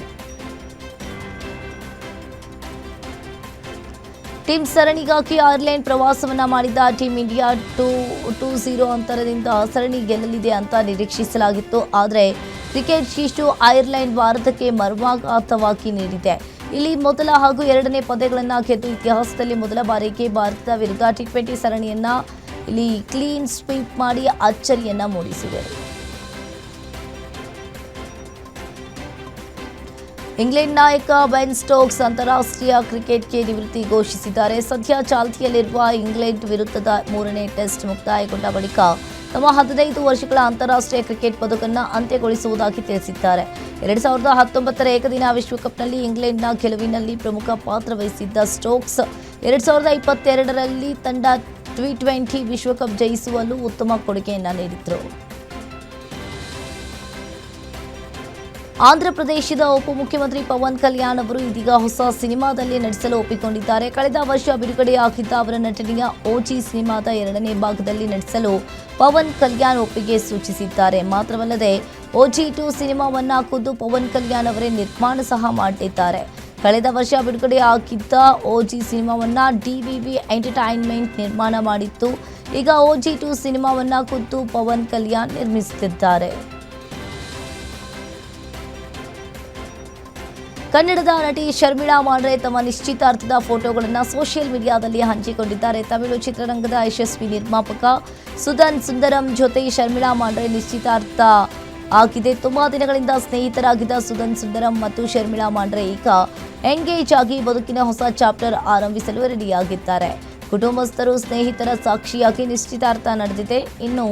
ಟೀಮ್ ಸರಣಿಗಾಗಿ ಐರ್ಲೆಂಡ್ ಪ್ರವಾಸವನ್ನ ಮಾಡಿದ್ದ ಟೀಮ್ ಇಂಡಿಯಾ 2-0 ಅಂತರದಿಂದ ಸರಣಿ ಗೆಲ್ಲಲಿದೆ ಅಂತ ನಿರೀಕ್ಷಿಸಲಾಗಿತ್ತು. ಆದರೆ ಕ್ರಿಕೆಟ್ ಶಿಶು ಐರ್ಲೆಂಡ್ ಭಾರತಕ್ಕೆ ಮರ್ಮಾಘಾತವಾಗಿ ನೀಡಿದೆ. ಇಲ್ಲಿ ಮೊದಲ ಹಾಗೂ ಎರಡನೇ ಪಂದ್ಯಗಳನ್ನು ಗೆದ್ದು ಇತಿಹಾಸದಲ್ಲಿ ಮೊದಲ ಬಾರಿಗೆ ಭಾರತದ ವಿರುದ್ಧ T20 ಸರಣಿಯನ್ನ ಇಲ್ಲಿ ಕ್ಲೀನ್ ಸ್ವೀಪ್ ಮಾಡಿ ಅಚ್ಚರಿಯನ್ನ ಮೂಡಿಸಿದೆ. ಇಂಗ್ಲೆಂಡ್ ನಾಯಕ ಬೆನ್ ಸ್ಟೋಕ್ಸ್ ಅಂತಾರಾಷ್ಟ್ರೀಯ ಕ್ರಿಕೆಟ್ಗೆ ನಿವೃತ್ತಿ ಘೋಷಿಸಿದ್ದಾರೆ. ಸದ್ಯ ಚಾಲ್ತಿಯಲ್ಲಿರುವ ಇಂಗ್ಲೆಂಡ್ ವಿರುದ್ಧದ 3ನೇ ಟೆಸ್ಟ್ ಮುಕ್ತಾಯಗೊಂಡ ಬಳಿಕ ತಮ್ಮ 15 ವರ್ಷಗಳ ಅಂತಾರಾಷ್ಟ್ರೀಯ ಕ್ರಿಕೆಟ್ ಬದುಕನ್ನು ಅಂತ್ಯಗೊಳಿಸುವುದಾಗಿ ತಿಳಿಸಿದ್ದಾರೆ. 2019ರ ಏಕದಿನ ವಿಶ್ವಕಪ್ನಲ್ಲಿ ಇಂಗ್ಲೆಂಡ್ನ ಗೆಲುವಿನಲ್ಲಿ ಪ್ರಮುಖ ಪಾತ್ರ ವಹಿಸಿದ್ದ ಸ್ಟೋಕ್ಸ್ 2022ರಲ್ಲಿ ತಂಡ T20 ವಿಶ್ವಕಪ್ ಜಯಿಸುವಲ್ಲೂ ಉತ್ತಮ ಕೊಡುಗೆಯನ್ನು ನೀಡಿದರು. ಆಂಧ್ರಪ್ರದೇಶದ ಉಪಮುಖ್ಯಮಂತ್ರಿ ಪವನ್ ಕಲ್ಯಾಣ್ ಅವರು ಇದೀಗ ಹೊಸ ಸಿನಿಮಾದಲ್ಲಿ ನಟಿಸಲು ಒಪ್ಪಿಕೊಂಡಿದ್ದಾರೆ. ಕಳೆದ ವರ್ಷ ಬಿಡುಗಡೆಯಾಗಿದ್ದ ಅವರ ನಟನೆಯ ಓಜಿ ಸಿನಿಮಾದ 2ನೇ ಭಾಗದಲ್ಲಿ ನಟಿಸಲು ಪವನ್ ಕಲ್ಯಾಣ್ ಒಪ್ಪಿಗೆ ಸೂಚಿಸಿದ್ದಾರೆ. ಮಾತ್ರವಲ್ಲದೆ ಓಜಿ 2 ಸಿನಿಮಾವನ್ನ ಖುದ್ದು ಪವನ್ ಕಲ್ಯಾಣ್ ಅವರೇ ನಿರ್ಮಾಣ ಸಹ ಮಾಡಿದ್ದಾರೆ. ಕಳೆದ ವರ್ಷ ಬಿಡುಗಡೆಯಾಗಿದ್ದ ಓಜಿ ಸಿನಿಮಾವನ್ನ DVV ಎಂಟರ್ಟೈನ್ಮೆಂಟ್ ನಿರ್ಮಾಣ ಮಾಡಿತ್ತು. ಈಗ ಓಜಿ 2 ಸಿನಿಮಾವನ್ನ ಖುದ್ದು ಪವನ್ ಕಲ್ಯಾಣ್ ನಿರ್ಮಿಸುತ್ತಿದ್ದಾರೆ. ಕನ್ನಡದ ನಟಿ ಶರ್ಮಿಳಾ ಮಾಂಡ್ರೆ ತಮ್ಮ ನಿಶ್ಚಿತಾರ್ಥದ ಫೋಟೋಗಳನ್ನು ಸೋಷಿಯಲ್ ಮೀಡಿಯಾದಲ್ಲಿ ಹಂಚಿಕೊಂಡಿದ್ದಾರೆ. ತಮಿಳು ಚಿತ್ರರಂಗದ ಯಶಸ್ವಿ ನಿರ್ಮಾಪಕ ಸುದನ್ ಸುಂದರಂ ಜೊತೆ ಶರ್ಮಿಳಾ ಮಾಂಡ್ರೆ ನಿಶ್ಚಿತಾರ್ಥ ಆಗಿದೆ. ತುಂಬಾ ದಿನಗಳಿಂದ ಸ್ನೇಹಿತರಾಗಿದ್ದ ಸುದನ್ ಸುಂದರಂ ಮತ್ತು ಶರ್ಮಿಳಾ ಮಾಂಡ್ರೆ ಈಗ ಎಂಗೇಜ್ ಆಗಿ ಬದುಕಿನ ಹೊಸ ಚಾಪ್ಟರ್ ಆರಂಭಿಸಲು ರೆಡಿಯಾಗಿದ್ದಾರೆ. ಕುಟುಂಬಸ್ಥರು ಸ್ನೇಹಿತರ ಸಾಕ್ಷಿಯಾಗಿ ನಿಶ್ಚಿತಾರ್ಥ ನಡೆದಿದೆ. ಇನ್ನು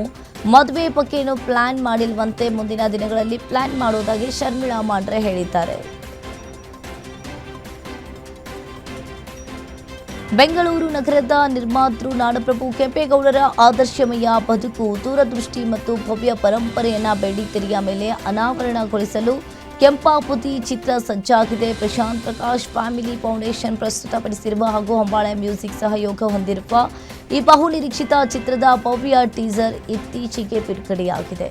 ಮದುವೆ ಬಗ್ಗೆ ಏನು ಪ್ಲಾನ್ ಮಾಡಿಲ್ವಂತೆ, ಮುಂದಿನ ದಿನಗಳಲ್ಲಿ ಪ್ಲಾನ್ ಮಾಡುವುದಾಗಿ ಶರ್ಮಿಳಾ ಮಾಂಡ್ರೆ ಹೇಳಿದ್ದಾರೆ. ಬೆಂಗಳೂರು ನಗರದ ನಿರ್ಮಾತೃ ನಾಡಪ್ರಭು ಕೆಂಪೇಗೌಡರ ಆದರ್ಶಮಯ ಬದುಕು, ದೂರದೃಷ್ಟಿ ಮತ್ತು ಭವ್ಯ ಪರಂಪರೆಯನ್ನ ಬೆಳ್ಳಿತೆರೆಯ ಮೇಲೆ ಅನಾವರಣಗೊಳಿಸಲು ಕೆಂಪಾಪುತಿ ಚಿತ್ರ ಸಜ್ಜಾಗಿದೆ. ಪ್ರಶಾಂತ್ ಪ್ರಕಾಶ್ ಫ್ಯಾಮಿಲಿ ಫೌಂಡೇಶನ್ ಪ್ರಸ್ತುತಪಡಿಸಿರುವ ಹಾಗೂ ಹೊಂಬಾಳೆ ಮ್ಯೂಸಿಕ್ ಸಹಯೋಗ ಹೊಂದಿರುವ ಈ ಬಹುನಿರೀಕ್ಷಿತ ಚಿತ್ರದ ಭವ್ಯ ಟೀಸರ್ ಇತ್ತೀಚೆಗೆ ಬಿಡುಗಡೆಯಾಗಿದೆ.